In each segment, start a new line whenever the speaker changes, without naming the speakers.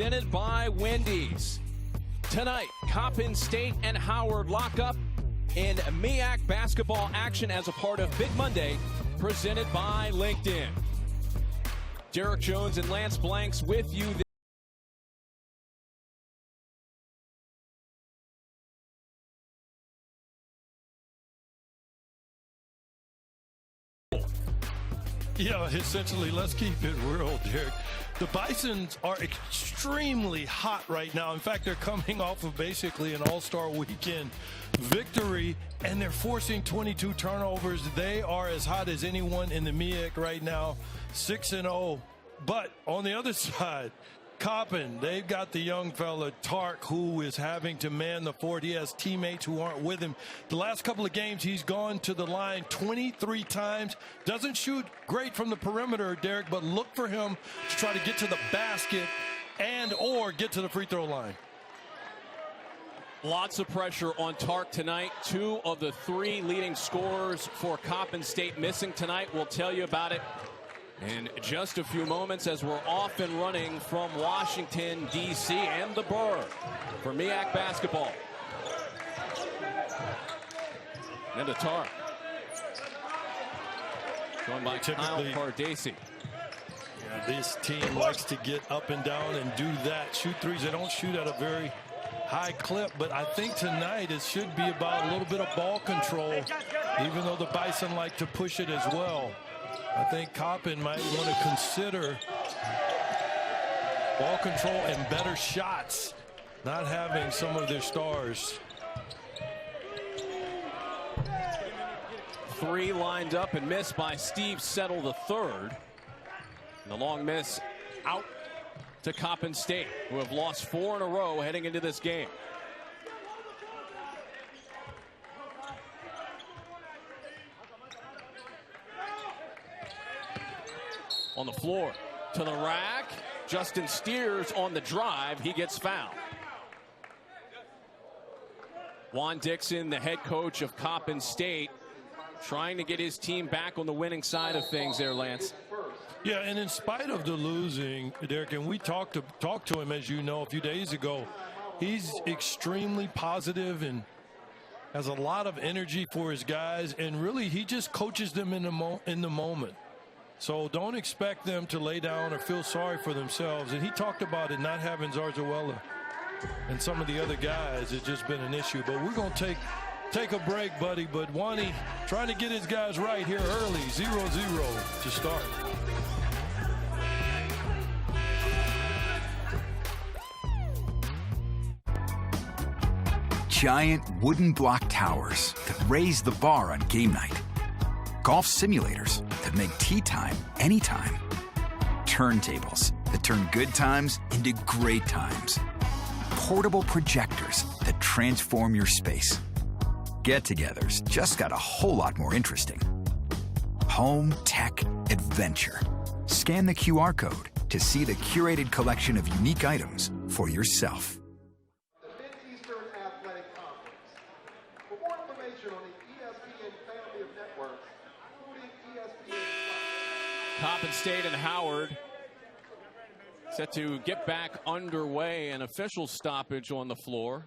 Presented by Wendy's. Tonight, Coppin State and Howard lock up in MEAC basketball action as a part of Big Monday, presented by LinkedIn. Derek Jones and Lance Blanks with you.
Yeah, essentially, let's keep it real, Derek. The Bisons are extremely hot right now. In fact, they're coming off of basically an all-star weekend victory, and they're forcing 22 turnovers. They are as hot as anyone in the MEAC right now, 6-0. But on the other side, Coppin, they've got the young fella, Tark, who is having to man the fort. He has teammates who aren't with him. The last couple of games, he's gone to the line 23 times. Doesn't shoot great from the perimeter, Derek, but look for him to try to get to the basket and or get to the free throw line.
Lots of pressure on Tark tonight. 2 of the 3 leading scorers for Coppin State missing tonight. We'll tell you about it in just a few moments as we're off and running from Washington, D.C. and the Burr for MEAC basketball. And to Tark. Joined by Kyle Cardacey.
Yeah, this team likes to get up and down and do that. Shoot threes. They don't shoot at a very high clip, but I think tonight it should be about a little bit of ball control, even though the Bison like to push it as well. I think Coppin might want to consider ball control and better shots, not having some of their stars.
3 lined up and missed by Steve Settle III. And the long miss out to Coppin State, who have lost 4 in a row heading into this game. On the floor, to the rack. Justin Steers on the drive. He gets fouled. Juan Dixon, the head coach of Coppin State, trying to get his team back on the winning side of things there, Lance.
Yeah, and in spite of the losing, Derek, and we talked to him, as you know, a few days ago, he's extremely positive and has a lot of energy for his guys, and really he just coaches them in the moment. So don't expect them to lay down or feel sorry for themselves. And he talked about it not having Zarzuela and some of the other guys. It's just been an issue. But we're going to take a break, buddy. But Wani trying to get his guys right here early. 0-0 to start.
Giant wooden block towers that raise the bar on game night. Golf simulators that make tee time anytime. Turntables that turn good times into great times. Portable projectors that transform your space. Get-togethers just got a whole lot more interesting. Home Tech Adventure. Scan the QR code to see the curated collection of unique items for yourself.
For more information on the ESPN family of networks, including ESPN.
Coppin State and Howard set to get back underway. An official stoppage on the floor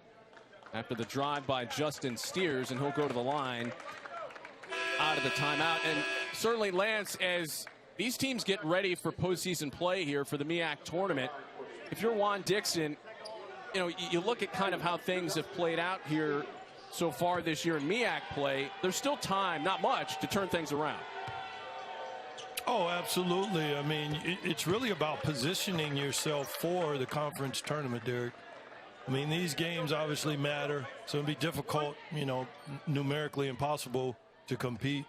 after the drive by Justin Steers, and he'll go to the line out of the timeout. And certainly, Lance, as these teams get ready for postseason play here for the MEAC tournament, if you're Juan Dixon, you know, you look at kind of how things have played out here so far this year in MEAC play. There's still time, not much, to turn things around.
Oh, absolutely. I mean, it's really about positioning yourself for the conference tournament, Derek. I mean, these games obviously matter, so it'll be difficult, you know, numerically impossible to compete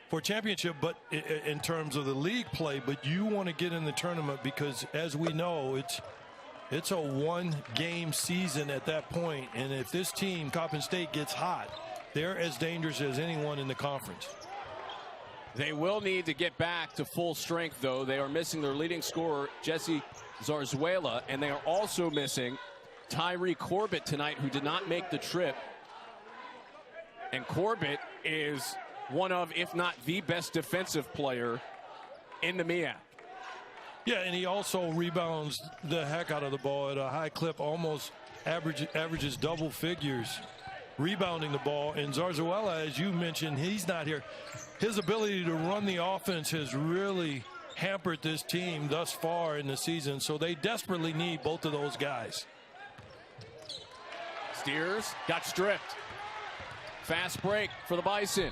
for championship, but in terms of the league play. But you want to get in the tournament because, as we know, it's a one-game season at that point. And if this team, Coppin State, gets hot, they're as dangerous as anyone in the conference.
They will need to get back to full strength, though. They are missing their leading scorer, Jesse Zarzuela, and they are also missing Tyree Corbett tonight, who did not make the trip. And Corbett is one of, if not the best defensive player in the MEAC.
Yeah, and he also rebounds the heck out of the ball at a high clip, almost averages double figures rebounding the ball. And Zarzuela, as you mentioned, he's not here. His ability to run the offense has really hampered this team thus far in the season, so they desperately need both of those guys.
Steers got stripped. Fast break for the Bison.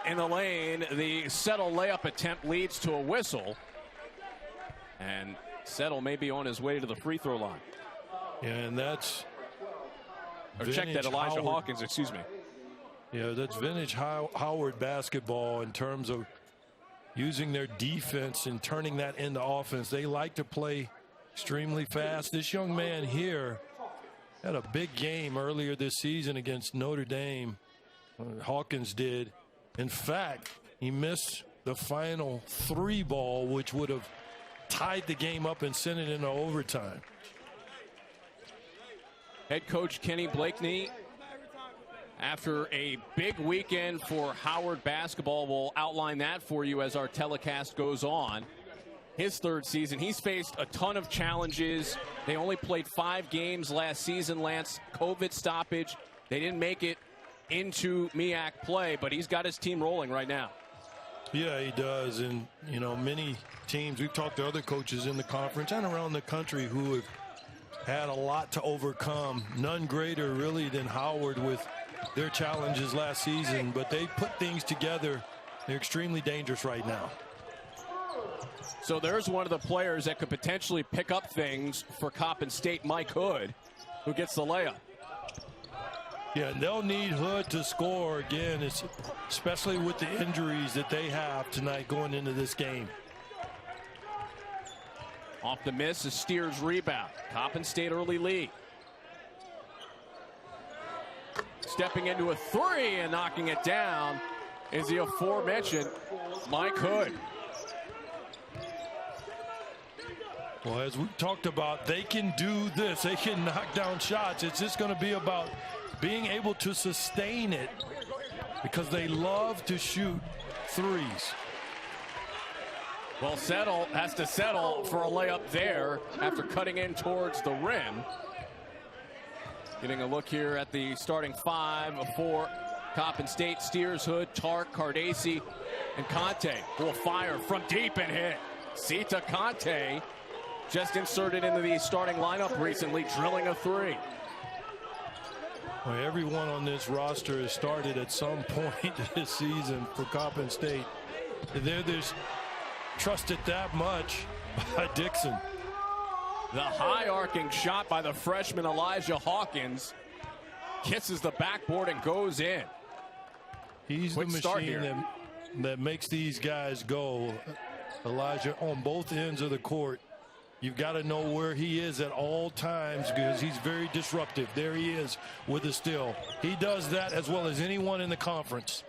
In the lane, the Settle layup attempt leads to a whistle. And Settle may be on his way to the free throw line.
Yeah, and that's...
Or check that, Elijah Hawkins, excuse me.
Yeah, that's vintage Howard basketball in terms of using their defense and turning that into offense. They like to play extremely fast. This young man here had a big game earlier this season against Notre Dame. Hawkins did. In fact, he missed the final 3 ball, which would have tied the game up and sent it into overtime.
Head coach Kenny Blakeney, after a big weekend for Howard basketball, we'll outline that for you as our telecast goes on. His 3rd season, he's faced a ton of challenges. They only played 5 games last season, Lance. COVID stoppage. They didn't make it into MEAC play, but he's got his team rolling right now.
Yeah, he does. And, you know, many teams, we've talked to other coaches in the conference and around the country who have had a lot to overcome. None greater really than Howard with their challenges last season, but they put things together. They're extremely dangerous right now.
So there's one of the players that could potentially pick up things for Coppin State, Mike Hood, who gets the layup.
Yeah, they'll need Hood to score again, especially with the injuries that they have tonight going into this game.
Off the miss, a Steers rebound. Coppin State early lead. Stepping into a 3 and knocking it down is the aforementioned Mike Hood.
Well, as we talked about, they can do this. They can knock down shots. It's just going to be about being able to sustain it because they love to shoot threes.
Well, Settle has to settle for a layup there after cutting in towards the rim. Getting a look here at the starting 5 for Coppin State. Steers, Hood, Tark, Cardesi, and Conte will fire from deep and hit. Sita Conte just inserted into the starting lineup recently, drilling a 3.
Well, everyone on this roster has started at some point this season for Coppin State. They're just trusted that much by Dixon.
The high arcing shot by the freshman Elijah Hawkins kisses the backboard and goes in.
He's the machine that makes these guys go. Elijah on both ends of the court. You've got to know where he is at all times because he's very disruptive. There he is with the steal. He does that as well as anyone in the conference.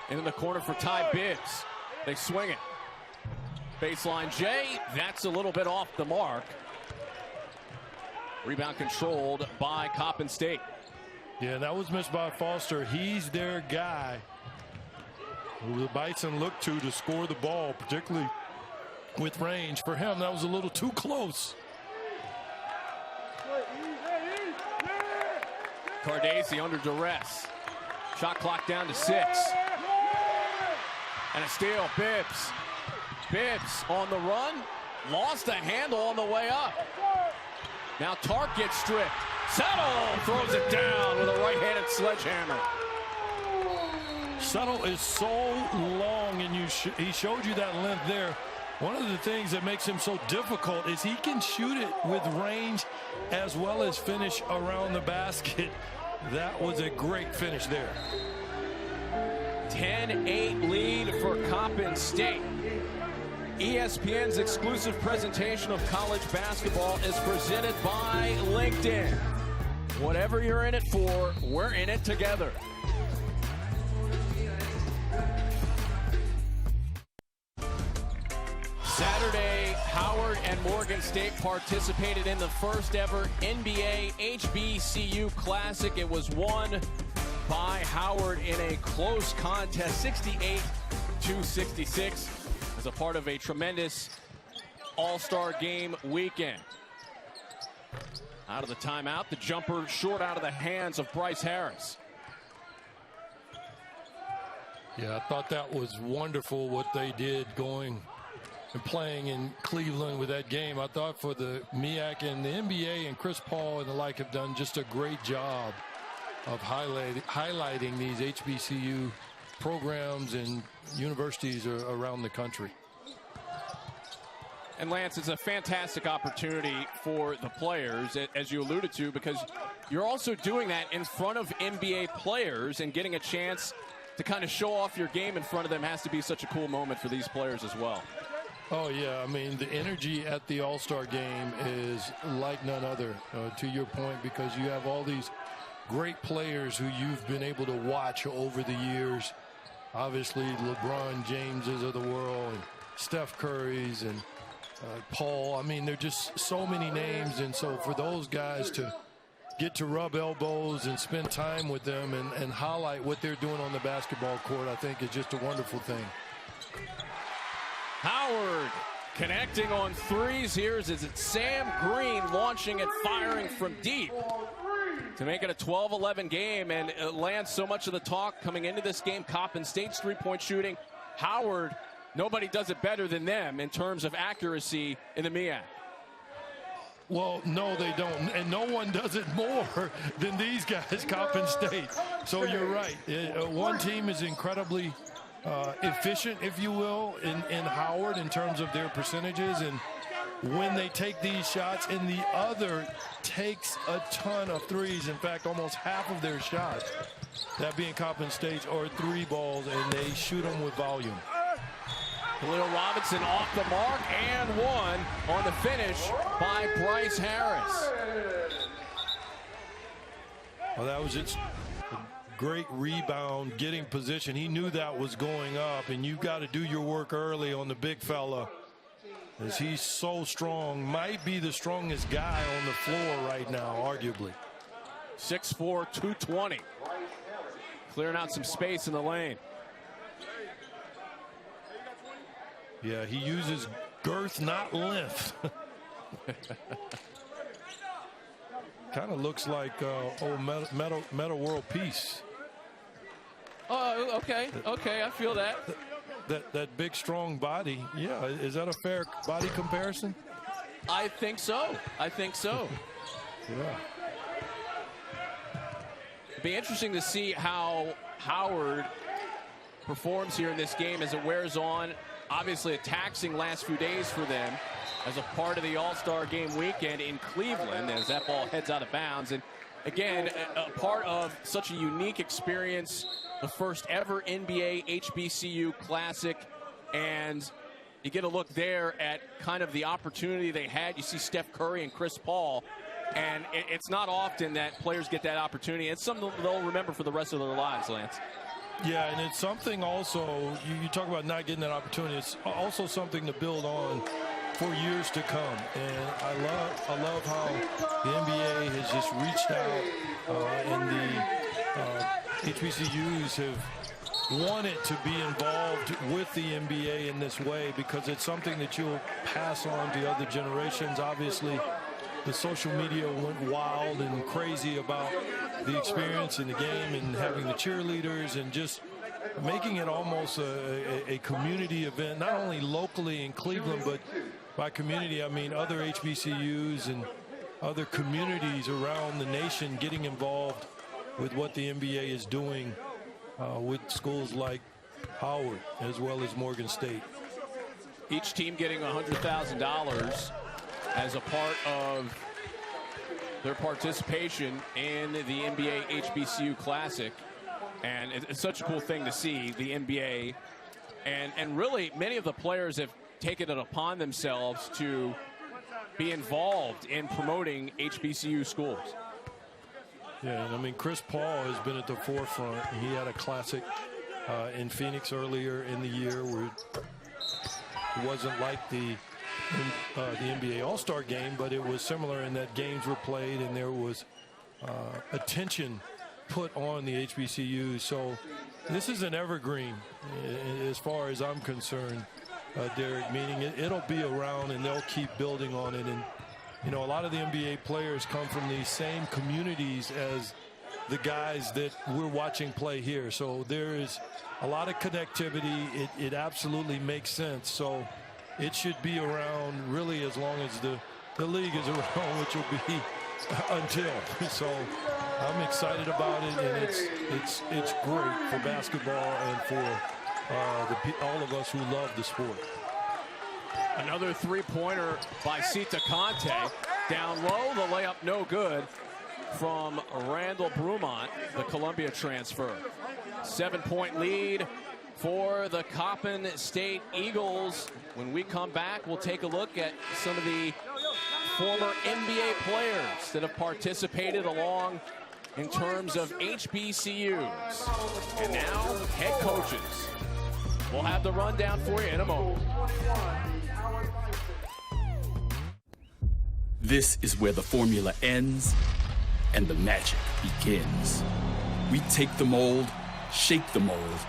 In the corner for Ty Bibbs. They swing it. Baseline J, that's a little bit off the mark. Rebound controlled by Coppin State.
Yeah, that was missed by Foster. He's their guy who the Bison look to score the ball, particularly with range. For him, that was a little too close.
Cardesi under duress. Shot clock down to 6. And a steal, Bibbs. Bibbs on the run. Lost a handle on the way up. Now Tark gets stripped. Settle throws it down with a right-handed sledgehammer.
Settle is so long, and he showed you that length there. One of the things that makes him so difficult is he can shoot it with range as well as finish around the basket. That was a great finish there.
10-8 lead for Coppin State. ESPN's exclusive presentation of college basketball is presented by LinkedIn. Whatever you're in it for, we're in it together. Saturday, Howard and Morgan State participated in the first ever NBA HBCU Classic. It was won by Howard in a close contest, 68-66. as a part of a tremendous All-Star game weekend. Out of the timeout, the jumper short out of the hands of Bryce Harris.
Yeah, I thought that was wonderful what they did going and playing in Cleveland with that game. I thought for the MEAC and the NBA and Chris Paul and the like have done just a great job of highlighting these HBCU programs and universities around the country.
And Lance, it's a fantastic opportunity for the players, as you alluded to, because you're also doing that in front of NBA players, and getting a chance to kind of show off your game in front of them has to be such a cool moment for these players as well.
Oh, yeah. I mean, the energy at the All-Star game is like none other, to your point, because you have all these great players who you've been able to watch over the years. Obviously, LeBron Jameses of the world, and Steph Curry's, and Paul. I mean, there are just so many names, and so for those guys to get to rub elbows and spend time with them and highlight what they're doing on the basketball court, I think is just a wonderful thing.
Howard connecting on threes. Here's is it Sam Green launching and firing from deep to make it a 12-11 game. And Lance, so much of the talk coming into this game, Coppin State's three-point shooting. Howard, nobody does it better than them in terms of accuracy in the MEAC.
Well, no, they don't. And no one does it more than these guys, Coppin State. So you're right. One team is incredibly efficient, if you will, in Howard in terms of their percentages and when they take these shots, and the other takes a ton of threes. In fact, almost half of their shots, that being Coppin State, are three balls, and they shoot them with volume.
Khalil Robinson off the mark, and one on the finish by Bryce Harris.
Well, that was it. Great rebound, getting position. He knew that was going up, and you've got to do your work early on the big fella, as he's so strong. Might be the strongest guy on the floor right now, arguably.
6'4", 220. Clearing out some space in the lane.
Yeah, he uses girth, not length. Kind of looks like old Metal World Peace.
Oh, okay, I feel that.
That big, strong body. Yeah, is that a fair body comparison?
I think so.
Yeah.
It'd be interesting to see how Howard performs here in this game as it wears on. Obviously a taxing last few days for them as a part of the All-Star game weekend in Cleveland, as that ball heads out of bounds. And again, a part of such a unique experience, the first ever NBA HBCU Classic, and you get a look there at kind of the opportunity they had. You see Steph Curry and Chris Paul, and it's not often that players get that opportunity. It's something they'll remember for the rest of their lives, Lance.
Yeah, and it's something also, you talk about not getting that opportunity, it's also something to build on for years to come. And I love how the NBA has just reached out, and the HBCUs have wanted to be involved with the NBA in this way, because it's something that you'll pass on to other generations. Obviously, the social media went wild and crazy about the experience in the game, and having the cheerleaders and just making it almost a community event, not only locally in Cleveland, but by community, I mean other HBCUs and other communities around the nation getting involved with what the NBA is doing with schools like Howard as well as Morgan State.
Each team getting $100,000 as a part of their participation in the NBA HBCU Classic. And it's such a cool thing to see the NBA. And really, many of the players have taken it upon themselves to be involved in promoting HBCU schools.
Yeah, and I mean, Chris Paul has been at the forefront. He had a classic in Phoenix earlier in the year where it wasn't like the NBA All-Star game, but it was similar in that games were played and there was attention put on the HBCUs. So this is an evergreen as far as I'm concerned. Derek, meaning it'll be around and they'll keep building on it. And, you know, a lot of the NBA players come from these same communities as the guys that we're watching play here. So there is a lot of connectivity. It absolutely makes sense. So it should be around really as long as the league is around, which will be until. So I'm excited about it, and it's great for basketball and for all of us who love the sport.
Another three-pointer by Sita Conte. Down low, the layup no good from Randall Brumont, the Columbia transfer. 7-point lead for the Coppin State Eagles. When we come back, we'll take a look at some of the former NBA players that have participated along in terms of HBCUs. And now, head coaches. We'll have the rundown for you in a moment.
This is where the formula ends and the magic begins. We take the mold, shake the mold,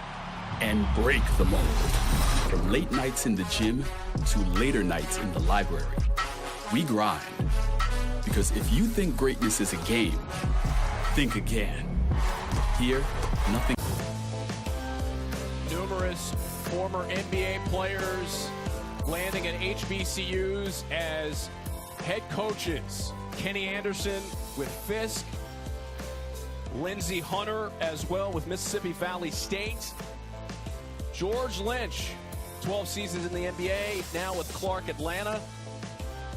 and break the mold. From late nights in the gym to later nights in the library, we grind. Because if you think greatness is a game, think again. Here, nothing.
Numerous former NBA players landing at HBCUs as head coaches. Kenny Anderson with Fisk, Lindsey Hunter as well with Mississippi Valley State, George Lynch, 12 seasons in the NBA, now with Clark Atlanta.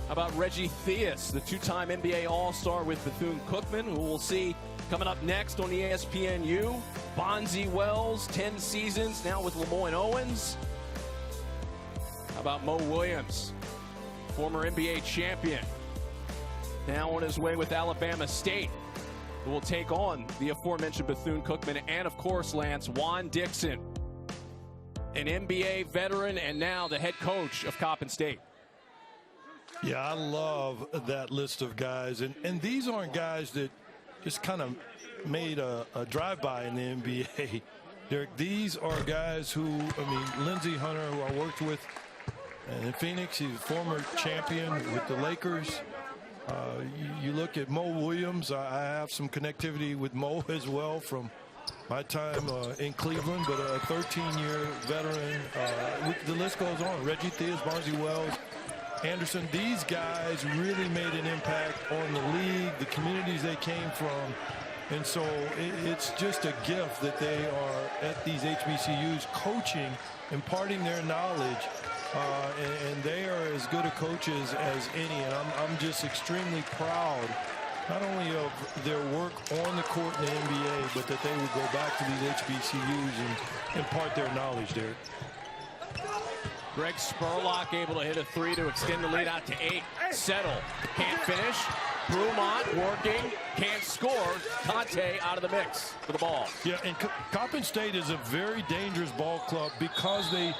How about Reggie Theus, the two-time NBA All-Star with Bethune-Cookman, who we'll see coming up next on ESPNU. Bonzi Wells, 10 seasons, now with Lemoyne Owens. How about Mo Williams, former NBA champion, now on his way with Alabama State, who will take on the aforementioned Bethune-Cookman, and of course, Lance, Juan Dixon, an NBA veteran and now the head coach of Coppin State.
Yeah, I love that list of guys. And these aren't guys that just kind of made a drive-by in the NBA. Derek, these are guys who, I mean, Lindsey Hunter, who I worked with in Phoenix, he's a former champion with the Lakers. You look at Mo Williams, I have some connectivity with Mo as well from my time in Cleveland, but a 13-year veteran. The list goes on. Reggie Theus, Bonzi Wells, Anderson. These guys really made an impact on the league, the communities they came from. And so it's just a gift that they are at these HBCUs coaching, imparting their knowledge. And they are as good a coaches as any. And I'm just extremely proud, not only of their work on the court in the NBA, but that they would go back to these HBCUs and impart their knowledge there.
Greg Spurlock able to hit a three to extend the lead out to 8. Settle, can't finish. Brumont working, can't score. Conte out of the mix for the ball.
Yeah, and Coppin State is a very dangerous ball club because they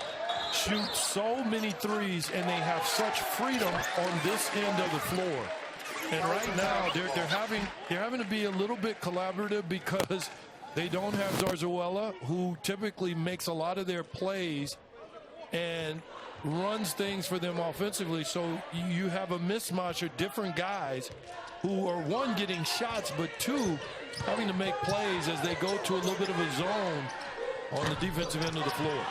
shoot so many threes and they have such freedom on this end of the floor. And right now they're having to be a little bit collaborative because they don't have Zarzuela, who typically makes a lot of their plays and runs things for them offensively. So you have a mismatch of different guys who are, one, getting shots, but two, having to make plays as they go to a little bit of a zone on the defensive end of the floor.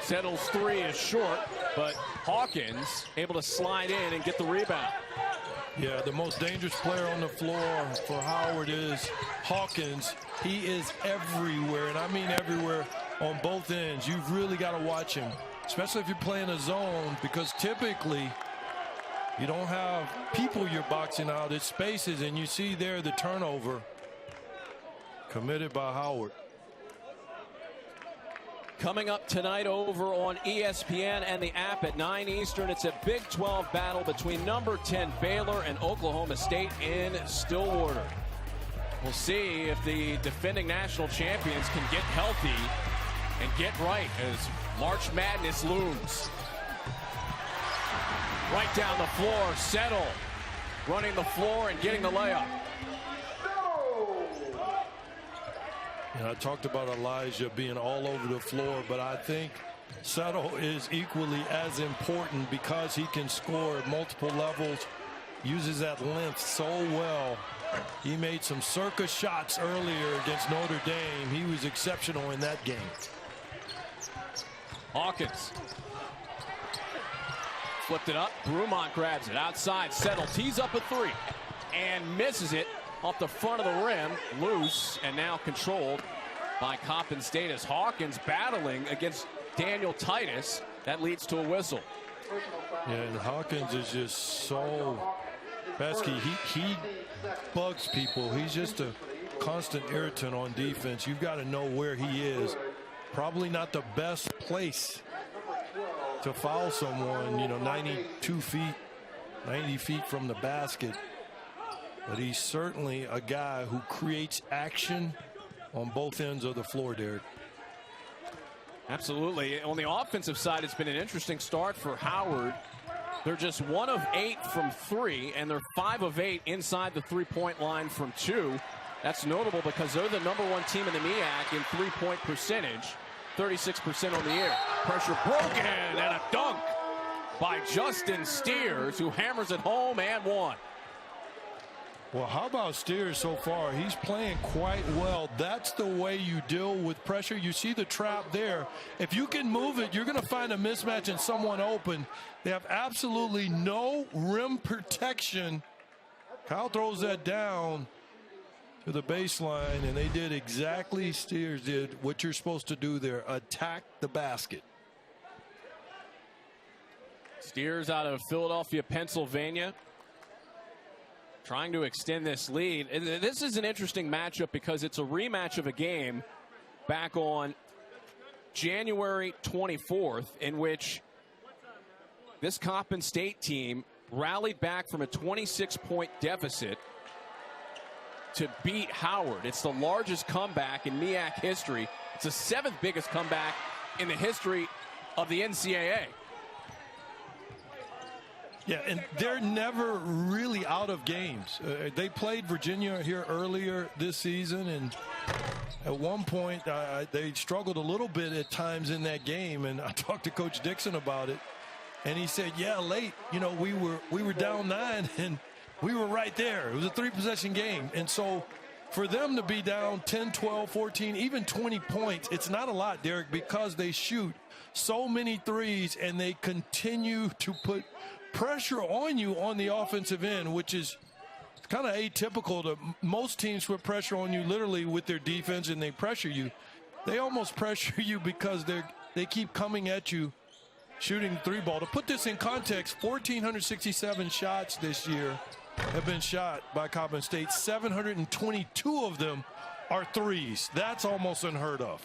Settle's three is short, but Hawkins able to slide in and get the rebound.
Yeah, the most dangerous player on the floor for Howard is Hawkins. He is everywhere, and I mean everywhere on both ends. You've really got to watch him, especially if you're playing a zone, because typically you don't have people you're boxing out. It's spaces, and you see there the turnover committed by Howard.
Coming up tonight over on ESPN and the app at 9 Eastern, it's a Big 12 battle between number 10 Baylor and Oklahoma State in Stillwater. We'll see if the defending national champions can get healthy and get right as March Madness looms. Right down the floor, Settle running the floor and getting the layup.
I talked about Elijah being all over the floor, but I think Settle is equally as important because he can score at multiple levels, uses that length so well. He made some circus shots earlier against Notre Dame. He was exceptional in that game.
Hawkins flipped it up. Brumont grabs it outside. Settle tees up a three and misses it off the front of the rim. Loose and now controlled by Coppin State as Hawkins battling against Daniel Titus. That leads to a whistle.
Yeah, and Hawkins is just so pesky. He bugs people. He's just a constant irritant on defense. You've got to know where he is. Probably not the best place to foul someone, 92 feet, 90 feet from the basket. But he's certainly a guy who creates action on both ends of the floor, Derek.
Absolutely. On the offensive side, it's been an interesting start for Howard. They're just 1 of 8 from 3, and they're 5 of 8 inside the three-point line from 2. That's notable because they're the #1 team in the MEAC in three-point percentage, 36% on the year. Pressure broken, and a dunk by Justin Steers, who hammers it home and one.
Well, how about Steers so far? He's playing quite well. That's the way you deal with pressure. You see the trap there. If you can move it, you're going to find a mismatch and someone open. They have absolutely no rim protection. Kyle throws that down to the baseline, and they did exactly Steers did what you're supposed to do there. Attack the basket.
Steers out of Philadelphia, Pennsylvania, trying to extend this lead. And this is an interesting matchup because it's a rematch of a game back on January 24th in which this Coppin State team rallied back from a 26-point deficit to beat Howard. It's the largest comeback in MEAC history. It's the 7th biggest comeback in the history of the NCAA.
Yeah, and they're never really out of games. They played Virginia here earlier this season, and at one point they struggled a little bit at times in that game, and I talked to Coach Dixon about it, and he said, yeah, late, we were down 9, and we were right there. It was a 3-possession game, and so for them to be down 10, 12, 14, even 20 points, it's not a lot, Derek, because they shoot so many threes, and they continue to put pressure on you on the offensive end, which is kind of atypical to most teams. Put pressure on you literally with their defense, and they pressure you. They almost pressure you because they keep coming at you shooting three ball. To put this in context, 1,467 shots this year have been shot by Coppin State. 722 of them are threes. That's almost unheard of.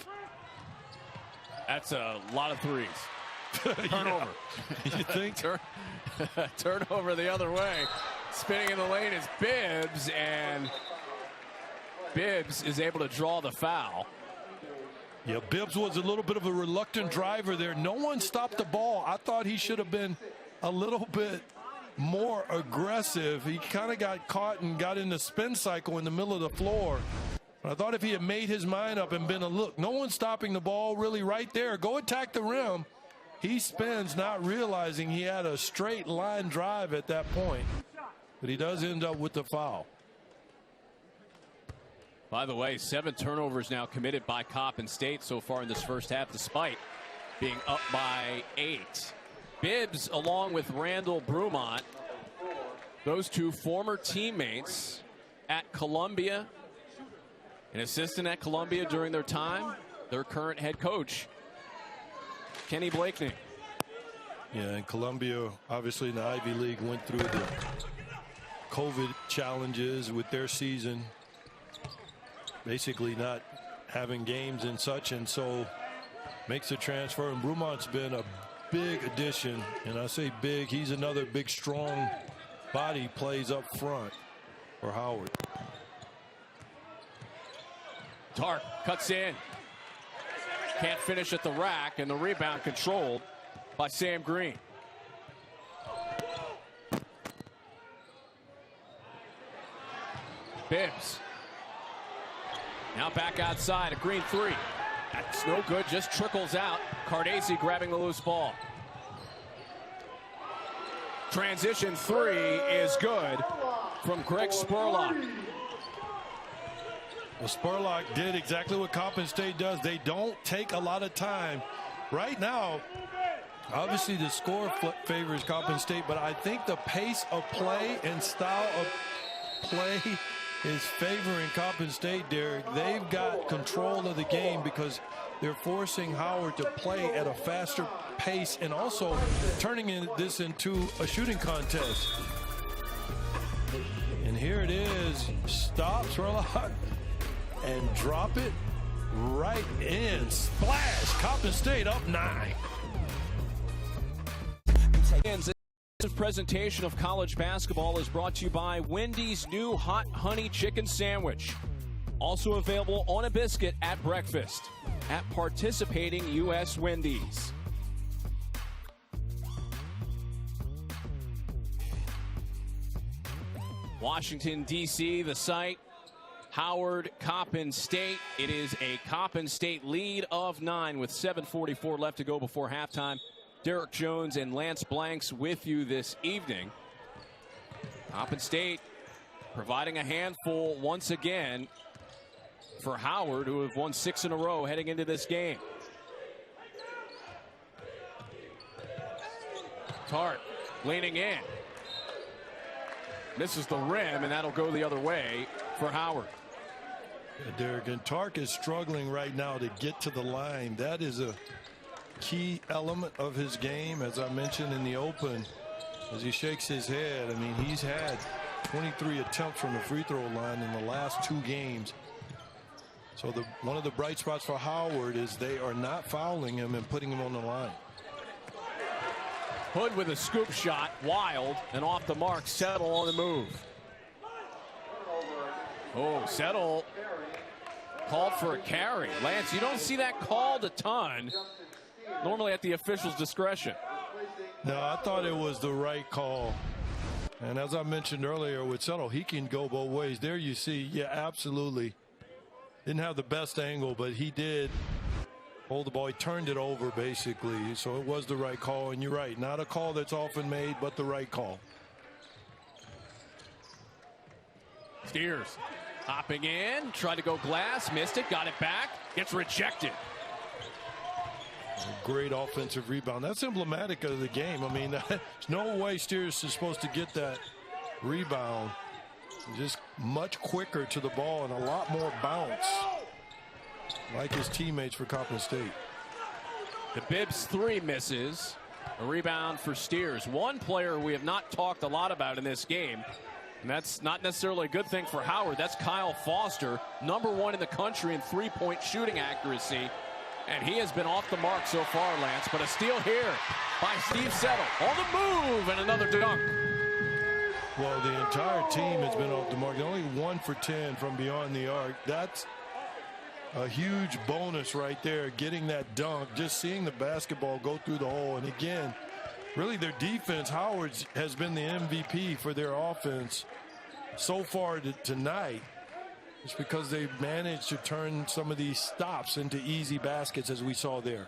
That's a lot of threes. Turnover.
You think?
Turnover the other way. Spinning in the lane is Bibbs, and Bibbs is able to draw the foul.
Yeah, Bibbs was a little bit of a reluctant driver there. No one stopped the ball. I thought he should have been a little bit more aggressive. He kind of got caught and got in the spin cycle in the middle of the floor. I thought if he had made his mind up and been a look, no one stopping the ball really right there. Go attack the rim. He spins, not realizing he had a straight line drive at that point. But he does end up with the foul.
By the way, 7 turnovers now committed by Coppin State so far in this first half, despite being up by 8. Bibbs, along with Randall Brumont, those two former teammates at Columbia, an assistant at Columbia during their time, their current head coach, Kenny Blakeney.
Yeah, and Columbia, obviously in the Ivy League, went through the COVID challenges with their season, basically not having games and such, and so makes a transfer. And Brumont's been a big addition, and I say big, he's another big, strong body, plays up front for Howard.
Tark cuts in. Can't finish at the rack, and the rebound controlled by Sam Green. Bibbs. Now back outside, a Green three. That's no good, just trickles out. Cardesi grabbing the loose ball. Transition three is good from Greg Spurlock.
Well, Spurlock did exactly what Coppin State does. They don't take a lot of time. Right now, obviously the score favors Coppin State, but I think the pace of play and style of play is favoring Coppin State, Derek. They've got control of the game because they're forcing Howard to play at a faster pace and also turning this into a shooting contest. And here it is. Stop, Spurlock, and drop it right in. Splash! Coppin State up 9.
This presentation of college basketball is brought to you by Wendy's new Hot Honey Chicken Sandwich. Also available on a biscuit at breakfast at participating U.S. Wendy's. Washington, D.C., the site. Howard, Coppin State. It is a Coppin State lead of 9 with 7:44 left to go before halftime. Derek Jones and Lance Blanks with you this evening. Coppin State providing a handful once again for Howard, who have won 6 in a row heading into this game. Tart leaning in. Misses the rim, and that'll go the other way for Howard.
Yeah, Derek, and Tark is struggling right now to get to the line. That is a key element of his game, as I mentioned in the open, as he shakes his head. I mean, he's had 23 attempts from the free throw line in the last 2 games. So one of the bright spots for Howard is they are not fouling him and putting him on the line.
Hood with a scoop shot, wild, and off the mark. Settle on the move. Oh, Settle called for a carry. Lance, you don't see that called a ton. Normally at the official's discretion.
No, I thought it was the right call. And as I mentioned earlier with Settle, he can go both ways. There you see, yeah, absolutely. Didn't have the best angle, but he did hold the ball. He turned it over, basically. So it was the right call. And you're right, not a call that's often made, but the right call.
Steers hopping in, tried to go glass, missed it, got it back, gets rejected.
A great offensive rebound. That's emblematic of the game. I mean, there's no way Steers is supposed to get that rebound. Just much quicker to the ball and a lot more bounce, like his teammates for Coppin State.
The Bibbs 3 misses. A rebound for Steers. One player we have not talked a lot about in this game, and that's not necessarily a good thing for Howard. That's Kyle Foster, #1 in the country in three-point shooting accuracy. And he has been off the mark so far, Lance. But a steal here by Steve Settle. On the move, and another dunk.
Well, the entire team has been off the mark. Only 1 for 10 from beyond the arc. That's a huge bonus right there, getting that dunk, just seeing the basketball go through the hole. And again, really their defense, Howard has been the MVP for their offense so far tonight. It's because they've managed to turn some of these stops into easy baskets, as we saw there.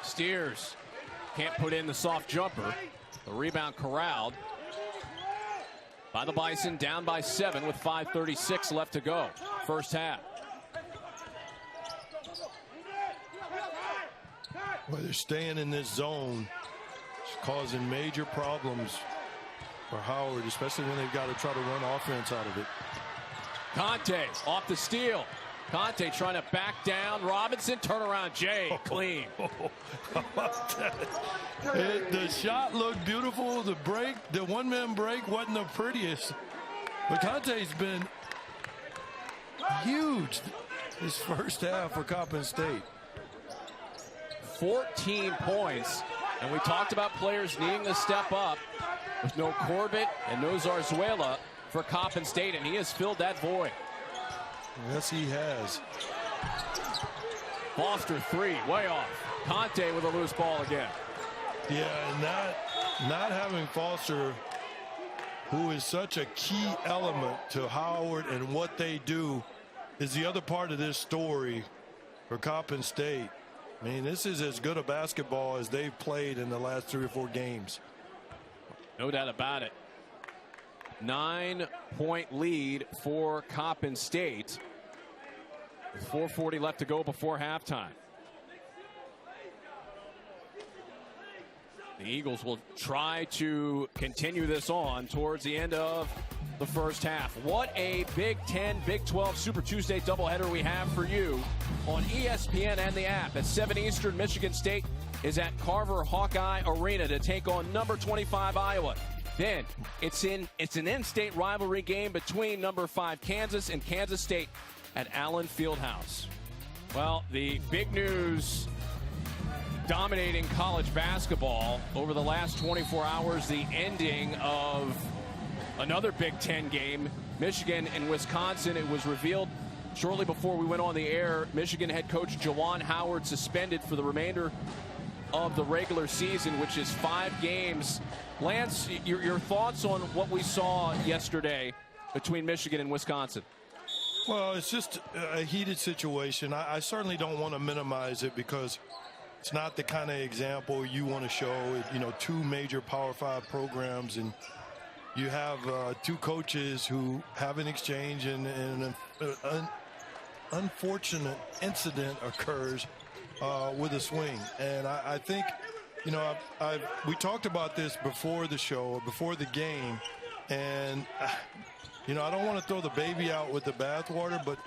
Steers can't put in the soft jumper. The rebound corralled by the Bison, down by 7 with 5:36 left to go. First half.
Well, they're staying in this zone. It's causing major problems for Howard, especially when they've got to try to run offense out of it.
Conte off the steal. Conte trying to back down. Robinson, turnaround, Jay, clean.
How about that? The shot looked beautiful. The break, the one-man break wasn't the prettiest. But Conte's been huge this first half for Coppin State.
14 points. And we talked about players needing to step up. With no Corbett and no Zarzuela for Coppin State, and he has filled that void.
Yes, he has.
Foster 3, way off. Conte with a loose ball again.
Yeah, and not having Foster, who is such a key element to Howard and what they do, is the other part of this story for Coppin State. I mean, this is as good a basketball as they've played in the last 3 or 4 games.
No doubt about it. 9-point lead for Coppin State. With 4:40 left to go before halftime. The Eagles will try to continue this on towards the end of the first half. What a Big 10, Big 12 Super Tuesday doubleheader we have for you on ESPN and the app. At 7 Eastern, Michigan State is at Carver Hawkeye Arena to take on number 25 Iowa. Then it's an in-state rivalry game between number 5 Kansas and Kansas State at Allen Fieldhouse. Well, the big news dominating college basketball over the last 24 hours, the ending of another Big Ten game, Michigan and Wisconsin. It was revealed shortly before we went on the air. Michigan head coach Juwan Howard suspended for the remainder of the regular season, which is 5 games. Lance, your thoughts on what we saw yesterday between Michigan and Wisconsin?
Well, it's just a heated situation. I certainly don't want to minimize it because it's not the kind of example you want to show. You know, 2 major Power 5 programs, and you have 2 coaches who have an exchange, and an unfortunate incident occurs with a swing. And I think, you know, we talked about this before the show, or before the game, and you know, I don't want to throw the baby out with the bathwater, but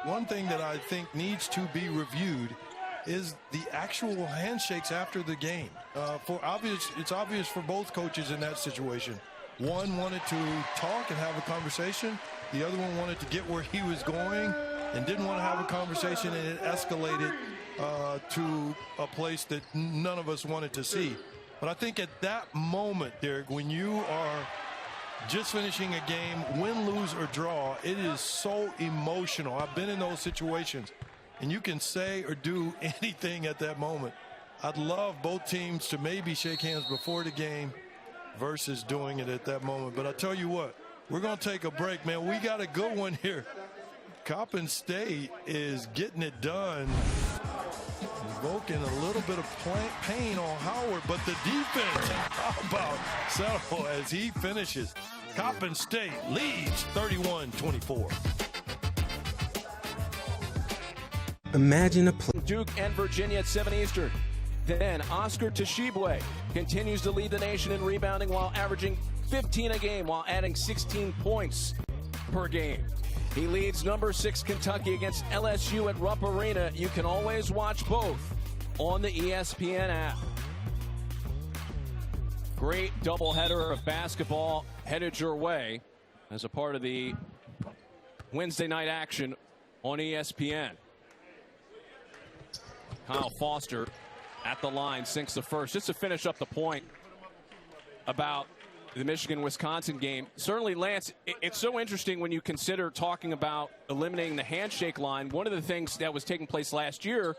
one thing that I think needs to be reviewed is the actual handshakes after the game. It's obvious for both coaches in that situation. One wanted to talk and have a conversation. The other one wanted to get where he was going and didn't want to have a conversation, and it escalated to a place that none of us wanted to see. But I think at that moment, Derek, when you are just finishing a game, win, lose, or draw, it is so emotional. I've been in those situations, and you can say or do anything at that moment. I'd love both teams to maybe shake hands before the game versus doing it at that moment. But I tell you what, we're going to take a break, man. We got a good one here. Coppin State is getting it done, invoking a little bit of pain on Howard, but the defense, how about Settle as he finishes? Coppin State leads 31-24.
Imagine
Duke and Virginia at 7 Eastern. Then Oscar Tshiebwe continues to lead the nation in rebounding while averaging 15 a game while adding 16 points per game. He leads number 6 Kentucky against LSU at Rupp Arena. You can always watch both on the ESPN app. Great doubleheader of basketball headed your way as a part of the Wednesday night action on ESPN. Kyle Foster at the line sinks the first. Just to finish up the point about the Michigan-Wisconsin game, certainly, Lance, it's so interesting when you consider talking about eliminating the handshake line. One of the things that was taking place last year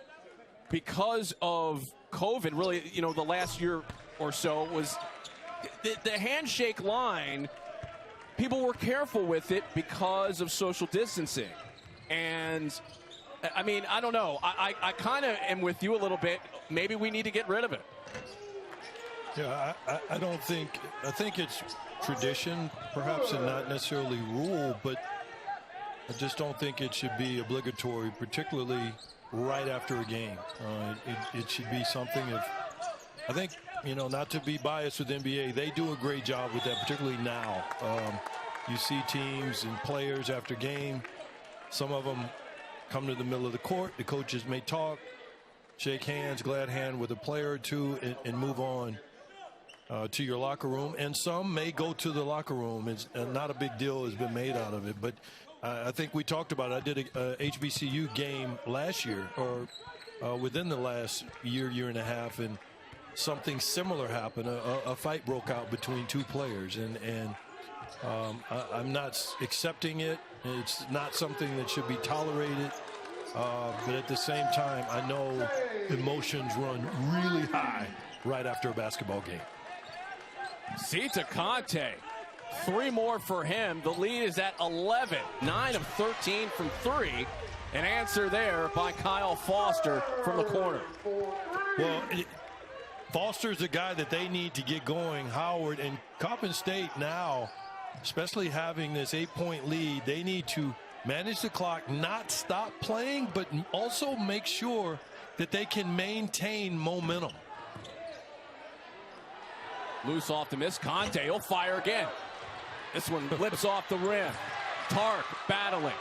because of COVID, really, you know, the last year or so, was the handshake line. People were careful with it because of social distancing. And, I mean, I don't know. I kind of am with you a little bit. Maybe we need to get rid of it.
Yeah, I don't think – I think it's tradition, perhaps, and not necessarily rule, but I just don't think it should be obligatory, particularly right after a game. It should be something of – I think, you know, not to be biased with NBA, they do a great job with that, particularly now. You see teams and players after game, some of them come to the middle of the court, the coaches may talk, shake hands, glad hand with a player or two, and move on to your locker room. And some may go to the locker room. It's not a big deal has been made out of it. But I think we talked about it. I did a HBCU game last year, or within the last year and a half, and something similar happened. A fight broke out between 2 players, and I'm not accepting it. It's not something that should be tolerated. But at the same time, I know emotions run really high right after a basketball game.
Sita Conte 3 more for him. The lead is at 11. 9 of 13 from 3. An answer there by Kyle Foster from the corner.
Well, Foster's the guy that they need to get going. Howard and Coppin State now, especially having this 8-point lead, they need to manage the clock, not stop playing, but also make sure that they can maintain momentum.
Loose off the miss. Conte, he'll fire again. This one flips off the rim. Tark battling.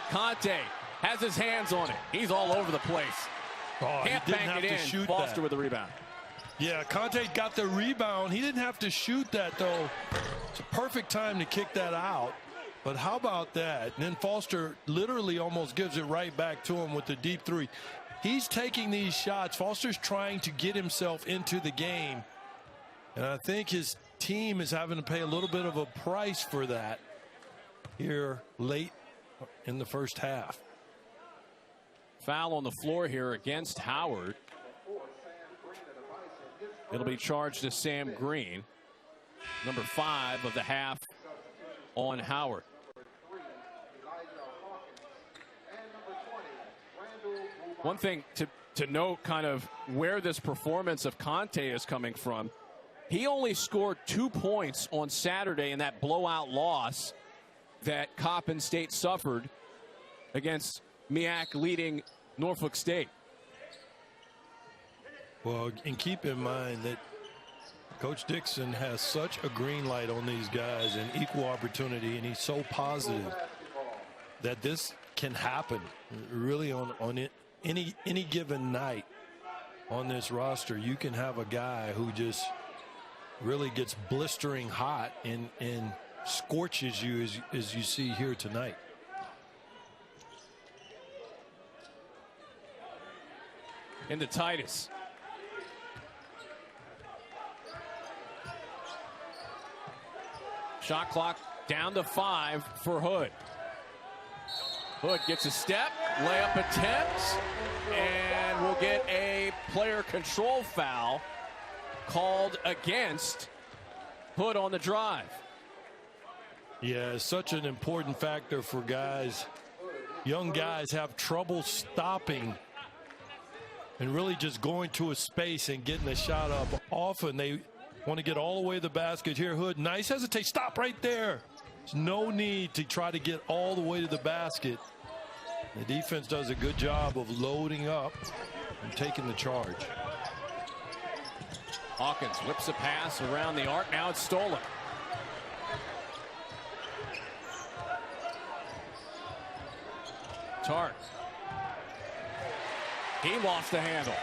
Conte has his hands on it. He's all over the place.
Oh,
Can't bank it in. Foster with the rebound.
Yeah, Conte got the rebound. He didn't have to shoot that, though. It's a perfect time to kick that out. But how about that? And then Foster literally almost gives it right back to him with the deep 3. He's taking these shots. Foster's trying to get himself into the game. And I think his team is having to pay a little bit of a price for that here late in the first half.
Foul on the floor here against Howard. It'll be charged to Sam Green. Number 5 of the half on Howard. One thing to note kind of where this performance of Conte is coming from. He only scored 2 points on Saturday in that blowout loss that Coppin State suffered against MEAC leading Norfolk State.
Well, and keep in mind that Coach Dixon has such a green light on these guys and equal opportunity, and he's so positive that this can happen really on any given night on this roster. You can have a guy who just really gets blistering hot and scorches you as you see here tonight.
Into Titus. Shot clock down to 5 for Hood. Hood gets a step, layup attempt, and we'll get a player control foul called against Hood on the drive.
Yeah, it's such an important factor for guys. Young guys have trouble stopping and really just going to a space and getting a shot up. Often they want to get all the way to the basket. Here, Hood, nice hesitate. Stop right there. There's no need to try to get all the way to the basket. The defense does a good job of loading up and taking the charge.
Hawkins whips a pass around the arc. Now it's stolen. Tark. He lost the handle.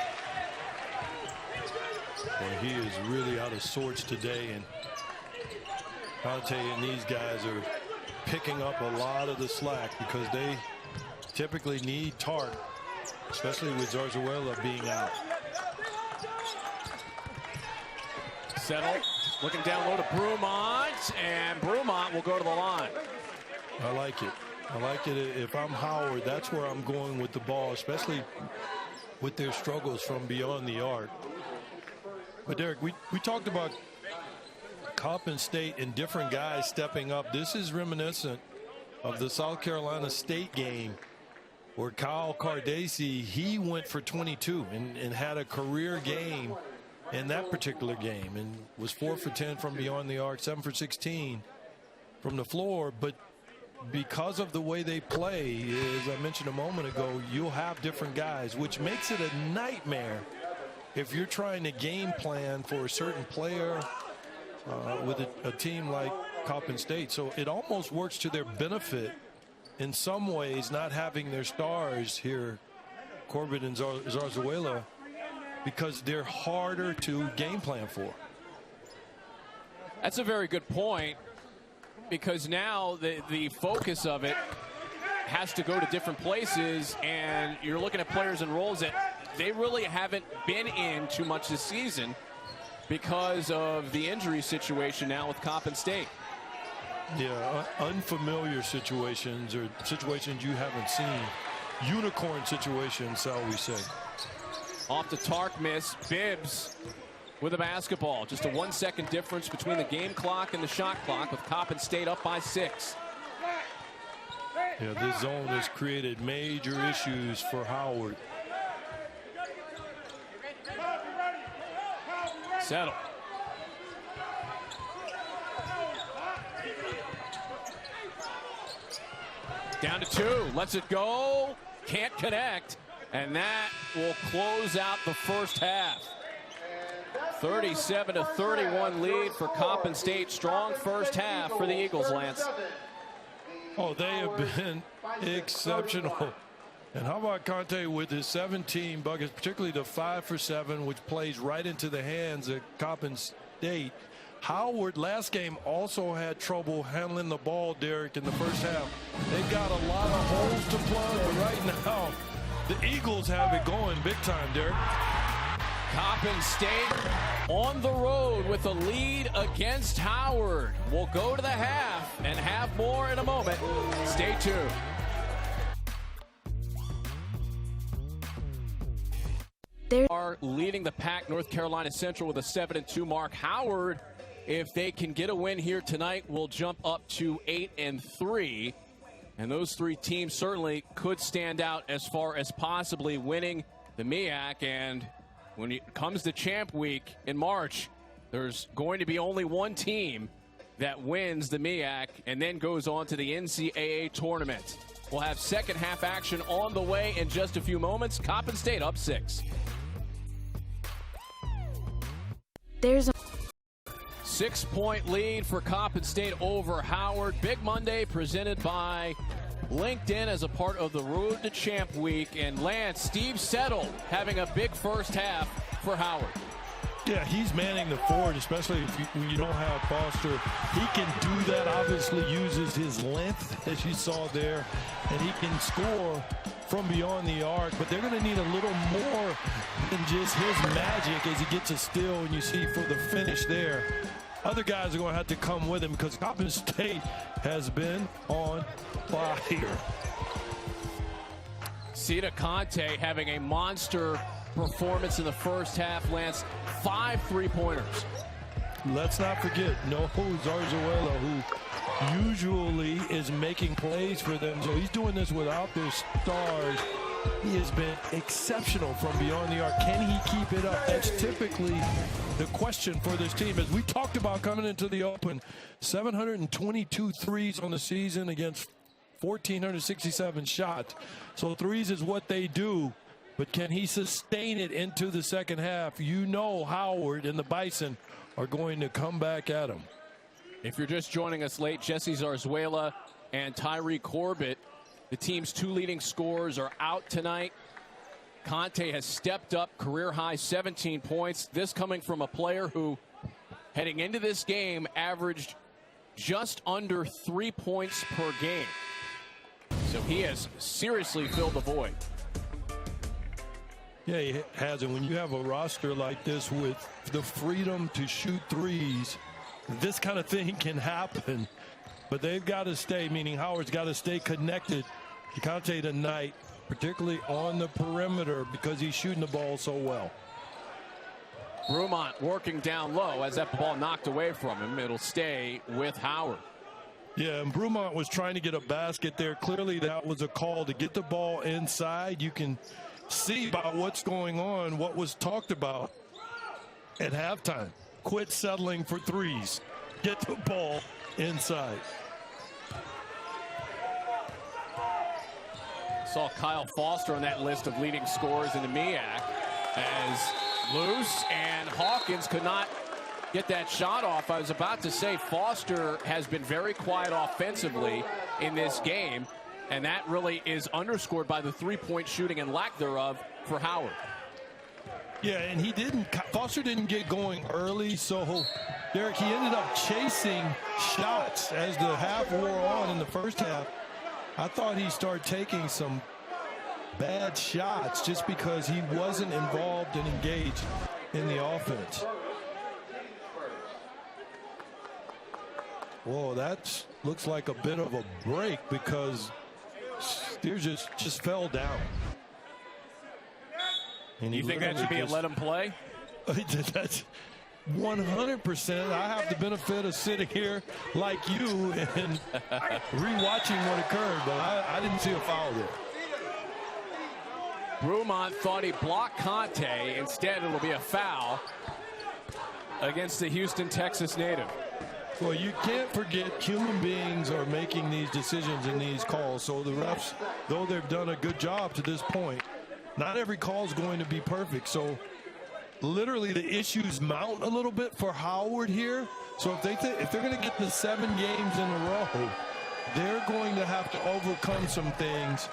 Well, he is really out of sorts today, and I'll tell you, and these guys are picking up a lot of the slack because they typically need Tark, especially with Zarzuela being out.
Settle, looking down low to Brumont, and Brumont will go to the line.
I like it. I like it. If I'm Howard, that's where I'm going with the ball, especially with their struggles from beyond the arc. But Derek, we talked about Coppin State and different guys stepping up. This is reminiscent of the South Carolina State game where Kyle Cardacci, he went for 22 and had a career game in that particular game and was 4 for 10 from beyond the arc, 7 for 16 from the floor. But because of the way they play, as I mentioned a moment ago, you'll have different guys, which makes it a nightmare if you're trying to game plan for a certain player with a team like Coppin State. So it almost works to their benefit in some ways, not having their stars here, Corbett and Zarzuela, because they're harder to game plan for.
That's a very good point, because now the focus of it has to go to different places, and you're looking at players and roles that they really haven't been in too much this season because of the injury situation now with Coppin State.
Yeah, unfamiliar situations or situations you haven't seen. Unicorn situations, shall we say.
Off the Tark miss. Bibbs with the basketball. Just a 1 second difference between the game clock and the shot clock, with Coppin State up by 6.
Yeah, this zone has created major issues for Howard.
Settle. Down to 2. Lets it go. Can't connect. And that will close out the first half. 37-31 lead for Coppin State. Strong first half for the Eagles, Lance.
Oh, they have been exceptional. And how about Conte with his 17 buckets, particularly the 5 for 7, which plays right into the hands of Coppin State. Howard last game also had trouble handling the ball, Derek, in the first half. They've got a lot of holes to plug, but right now the Eagles have it going big time, Derek.
Coppin State on the road with a lead against Howard. We'll go to the half and have more in a moment. Stay tuned. They are leading the pack, North Carolina Central, with a 7-2 mark. Howard, if they can get a win here tonight, will jump up to 8-3. And those three teams certainly could stand out as far as possibly winning the MEAC. And when it comes to Champ Week in March, there's going to be only one team that wins the MEAC and then goes on to the NCAA tournament. We'll have second half action on the way in just a few moments. Coppin State up 6.
There's a
6-point lead for Coppin State over Howard. Big Monday presented by LinkedIn as a part of the Road to Champ Week. And Lance, Steve Settle having a big first half for Howard.
Yeah, he's manning the forward, especially when you don't have Foster. He can do that, obviously uses his length, as you saw there, and he can score from beyond the arc. But they're going to need a little more than just his magic as he gets a steal, and you see for the finish there. Other guys are going to have to come with him because Coppin State has been on fire.
Sita Conte having a monster performance in the first half, Lance. 5 3-pointers.
Let's not forget Noah Zarzuela, who usually is making plays for them. So he's doing this without their stars. He has been exceptional from beyond the arc. Can he keep it up? That's typically the question for this team. As we talked about coming into the Open, 722 threes on the season against 1,467 shots. So threes is what they do. But can he sustain it into the second half? You know Howard and the Bison are going to come back at him.
If you're just joining us late, Jesse Zarzuela and Tyree Corbett, the team's 2 leading scorers, are out tonight. Conte has stepped up, career high 17 points. This coming from a player who, heading into this game, averaged just under 3 points per game. So he has seriously filled the void.
Yeah, he has. And when you have a roster like this with the freedom to shoot threes, this kind of thing can happen. But they've got to stay, meaning Howard's got to stay connected to Conte tonight, particularly on the perimeter, because he's shooting the ball so well.
Brumont working down low as that ball knocked away from him. It'll stay with Howard.
Yeah, and Brumont was trying to get a basket there. Clearly that was a call to get the ball inside. You can see by what's going on what was talked about at halftime. Quit settling for threes. Get the ball inside.
Saw Kyle Foster on that list of leading scorers in the MEAC as loose, and Hawkins could not get that shot off. I was about to say Foster has been very quiet offensively in this game, and that really is underscored by the three-point shooting and lack thereof for Howard.
Yeah, and Foster didn't get going early, so Derek, he ended up chasing shots as the half wore on in the first half. I thought he started taking some bad shots just because he wasn't involved and engaged in the offense. Whoa, that looks like a bit of a break because Steers just fell down.
And you think that should be a let him play?
That's 100%. I have the benefit of sitting here like you and rewatching what occurred, but I didn't see a foul there.
Brumont thought he blocked Conte. Instead, it'll be a foul against the Houston, Texas native.
Well, you can't forget human beings are making these decisions and these calls. So the refs, though they've done a good job to this point, not every call is going to be perfect. So literally the issues mount a little bit for Howard here. So if they're going to get the 7 games in a row, they're going to have to overcome some things,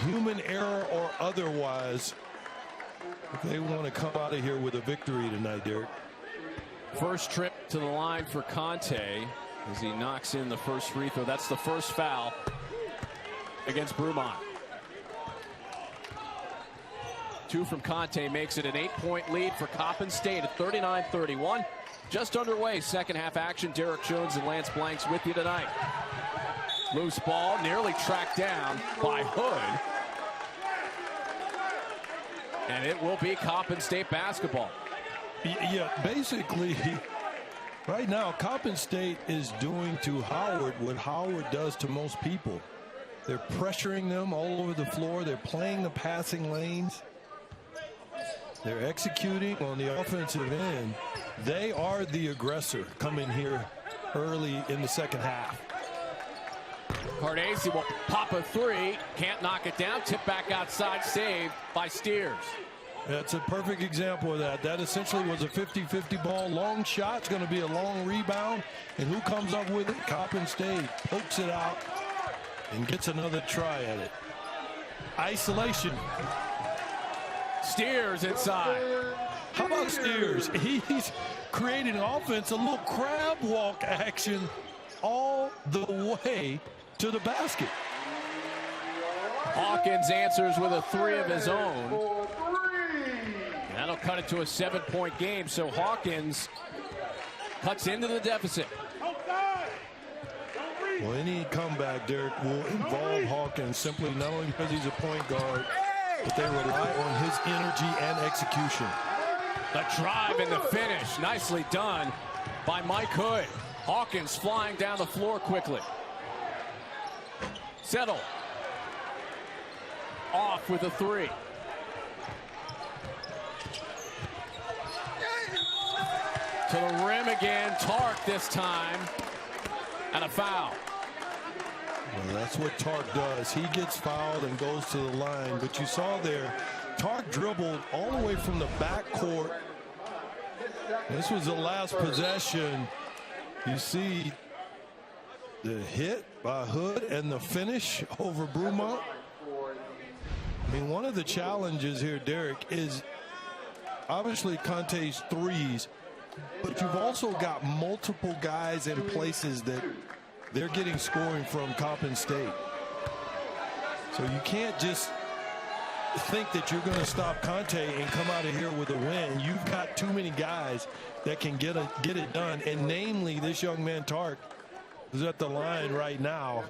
human error or otherwise, if they want to come out of here with a victory tonight, Derek.
First trip to the line for Conte as he knocks in the first free throw. That's the first foul against Brumont. 2 from Conte makes it an 8-point lead for Coppin State at 39-31. Just underway, second half action. Derek Jones and Lance Blanks with you tonight. Loose ball, nearly tracked down by Hood. And it will be Coppin State basketball.
Yeah, basically, right now, Coppin State is doing to Howard what Howard does to most people. They're pressuring them all over the floor. They're playing the passing lanes. They're executing on the offensive end. They are the aggressor coming here early in the second half.
Cardesi will pop a 3. Can't knock it down. Tip back outside. Saved by Steers.
That's a perfect example of that. That essentially was a 50-50 ball. Long shot's going to be a long rebound. And who comes up with it? Coppin State pokes it out and gets another try at it. Isolation.
Steers inside.
How about Steers? He's creating offense, a little crab walk action all the way to the basket.
Hawkins answers with a 3 of his own. That'll cut it to a 7-point game, so Hawkins cuts into the deficit.
Well, any comeback, Derek, will involve Hawkins simply not only because he's a point guard, but they rely on his energy and execution.
The drive and the finish, nicely done by Mike Hood. Hawkins flying down the floor quickly. Settle. Off with a 3. To the rim again, Tark this time, and a foul.
Well, that's what Tark does. He gets fouled and goes to the line. But you saw there, Tark dribbled all the way from the backcourt. This was the last possession. You see the hit by Hood and the finish over Brumont. I mean, one of the challenges here, Derek, is obviously Conte's threes, but you've also got multiple guys in places that they're getting scoring from Coppin State. So you can't just think that you're going to stop Conte and come out of here with a win. You've got too many guys that can get it done, and namely this young man Tark is at the line right now.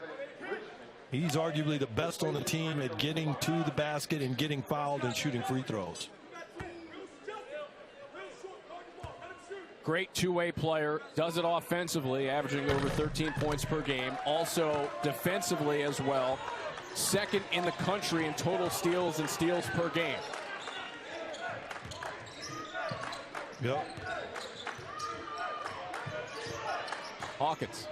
He's arguably the best on the team at getting to the basket and getting fouled and shooting free throws.
Great two-way player, does it offensively, averaging over 13 points per game. Also defensively as well. Second in the country in total steals and steals per game.
Yep.
Hawkins.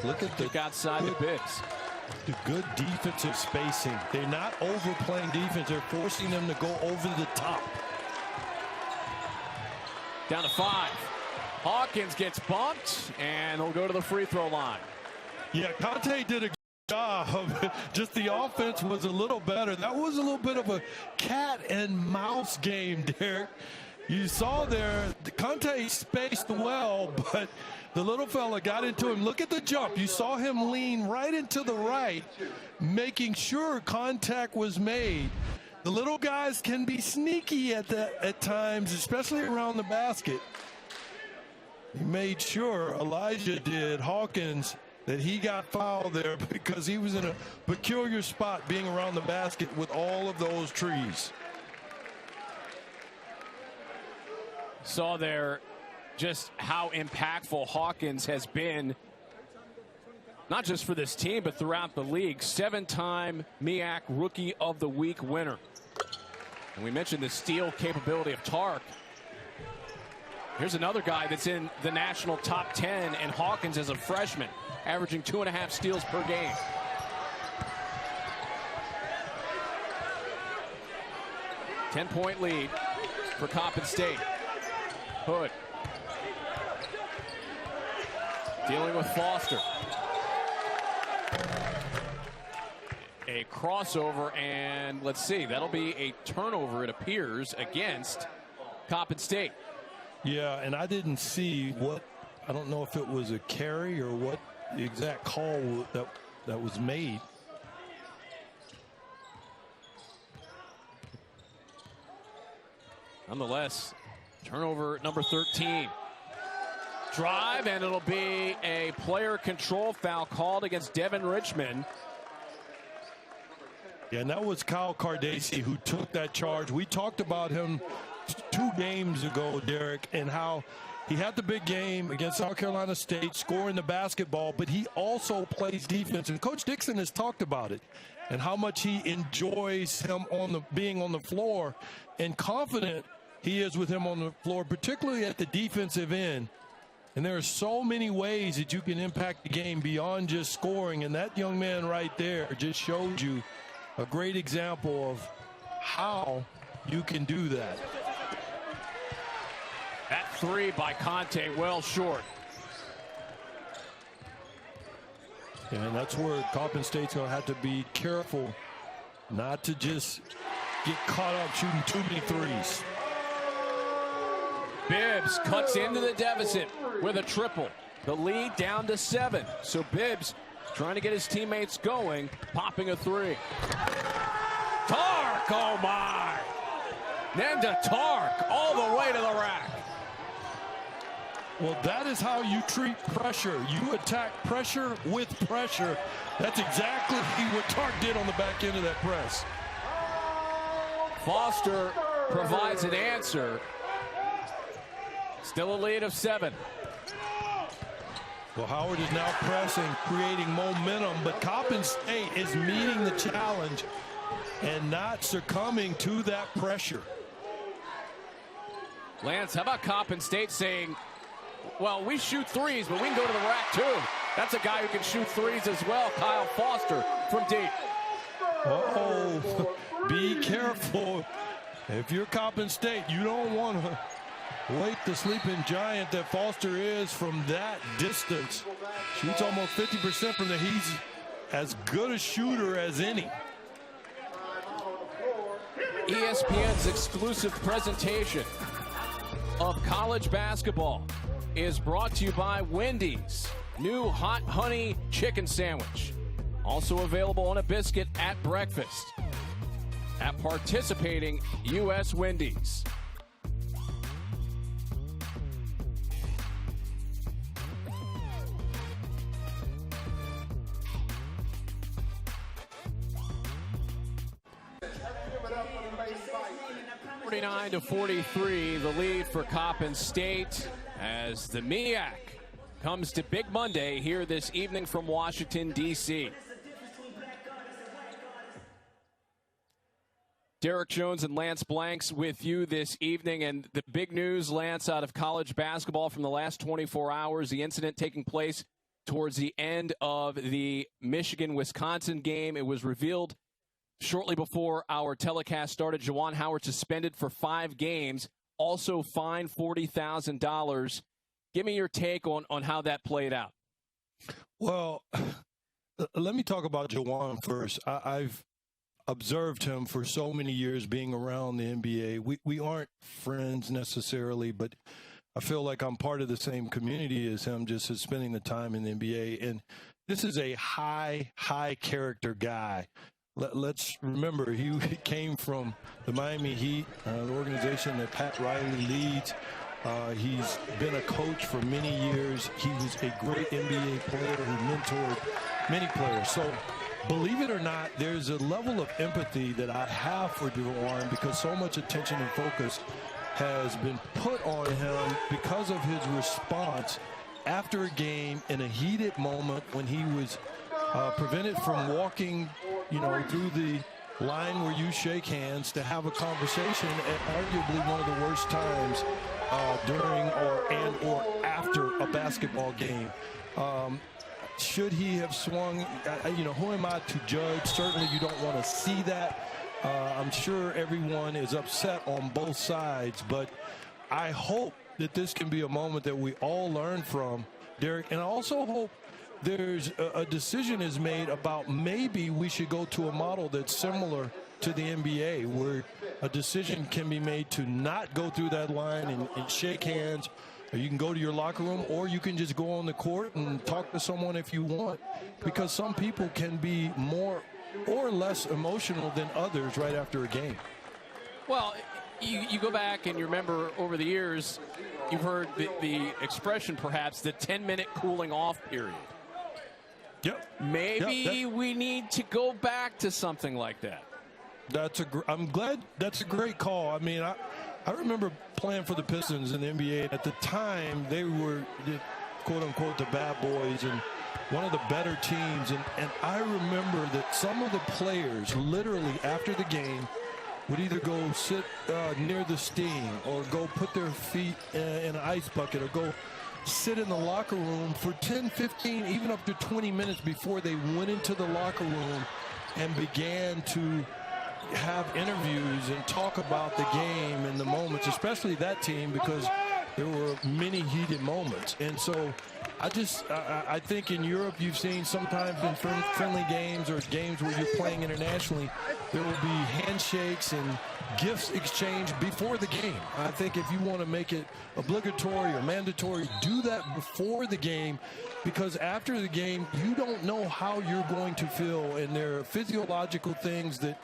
Look at
the outside the bigs.
The good defensive spacing. They're not overplaying defense. They're forcing them to go over the top.
Down to 5. Hawkins gets bumped, and he'll go to the free throw line.
Yeah, Conte did a good job. Just the offense was a little better. That was a little bit of a cat and mouse game, Derek. You saw there, Conte spaced well, but the little fella got into him. Look at the jump. You saw him lean right into the right, making sure contact was made. The little guys can be sneaky at times, especially around the basket. He made sure, Elijah did, Hawkins, that he got fouled there because he was in a peculiar spot being around the basket with all of those trees.
Saw there just how impactful Hawkins has been, not just for this team, but throughout the league. 7-time MEAC Rookie of the Week winner. And we mentioned the steal capability of Tark. Here's another guy that's in the national top 10, and Hawkins as a freshman, averaging 2.5 steals per game. Ten-point lead for Coppin State. Hood dealing with Foster. A crossover, and let's see, that'll be a turnover, it appears, against Coppin State.
Yeah, and I didn't see I don't know if it was a carry or what the exact call that was made.
Nonetheless, turnover number 13. Drive, and it'll be a player control foul called against Devin Richmond.
Yeah, and that was Kyle Cardacci who took that charge. We talked about him 2 games ago, Derek, and how he had the big game against South Carolina State, scoring the basketball, but he also plays defense. And Coach Dixon has talked about it and how much he enjoys him being on the floor, and confident he is with him on the floor, particularly at the defensive end. And there are so many ways that you can impact the game beyond just scoring. And that young man right there just showed you a great example of how you can do that.
That 3 by Conte, well short.
And that's where Coppin State's going to have to be careful not to just get caught up shooting too many threes.
Bibbs cuts into the deficit with a triple. The lead down to 7. So Bibbs trying to get his teammates going, popping a 3. Tark, oh my! Nenda Tark all the way to the rack.
Well, that is how you treat pressure. You attack pressure with pressure. That's exactly what Tark did on the back end of that press.
Foster provides an answer. Still a lead of 7.
Well, Howard is now pressing, creating momentum, but Coppin State is meeting the challenge and not succumbing to that pressure.
Lance, how about Coppin State saying, well, we shoot threes, but we can go to the rack too. That's a guy who can shoot threes as well, Kyle Foster from deep.
Uh-oh, be careful. If you're Coppin State, you don't want to wake the sleeping giant that Foster is from that distance. Shoots almost 50% from he's as good a shooter as any.
ESPN's exclusive presentation of college basketball is brought to you by Wendy's new hot honey chicken sandwich. Also available on a biscuit at breakfast at participating U.S. Wendy's. To 43, the lead for Coppin State as the MEAC comes to Big Monday here this evening from Washington, D.C. Derek Jones and Lance Blanks with you this evening, and the big news, Lance, out of college basketball from the last 24 hours, the incident taking place towards the end of the Michigan-Wisconsin game. It was revealed shortly before our telecast started. Juwan Howard suspended for 5 games, also fined $40,000. Give me your take on how that played out.
Well, let me talk about Juwan first. I've observed him for so many years being around the NBA. We aren't friends necessarily, but I feel like I'm part of the same community as him, just as spending the time in the NBA. And this is a high character guy. Let's remember, he came from the Miami Heat, the organization that Pat Riley leads. He's been a coach for many years. He was a great NBA player who mentored many players. So, believe it or not, there's a level of empathy that I have for Juwan because so much attention and focus has been put on him because of his response after a game in a heated moment when he was prevented from walking, through the line where you shake hands to have a conversation at arguably one of the worst times during or after a basketball game. Should he have swung? Who am I to judge? Certainly you don't want to see that. I'm sure everyone is upset on both sides, but I hope that this can be a moment that we all learn from, Derek, and I also hope there's a decision is made about maybe we should go to a model that's similar to the NBA, where a decision can be made to not go through that line and shake hands. Or you can go to your locker room, or you can just go on the court and talk to someone if you want, because some people can be more or less emotional than others right after a game.
Well, you go back and you remember over the years, you've heard the expression perhaps the 10-minute cooling off period.
Yep.
Maybe we need to go back to something like that.
I'm glad that's a great call. I mean, I remember playing for the Pistons in the NBA. At the time, they were, quote unquote, the bad boys and one of the better teams. And I remember that some of the players literally after the game would either go sit near the steam or go put their feet in an ice bucket or go sit in the locker room for 10, 15, even up to 20 minutes before they went into the locker room and began to have interviews and talk about the game and the moments, especially that team, because there were many heated moments. And so I think in Europe you've seen sometimes in friendly games or games where you're playing internationally, there will be handshakes and gifts exchanged before the game. I think if you want to make it obligatory or mandatory, do that before the game, because after the game you don't know how you're going to feel, and there are physiological things that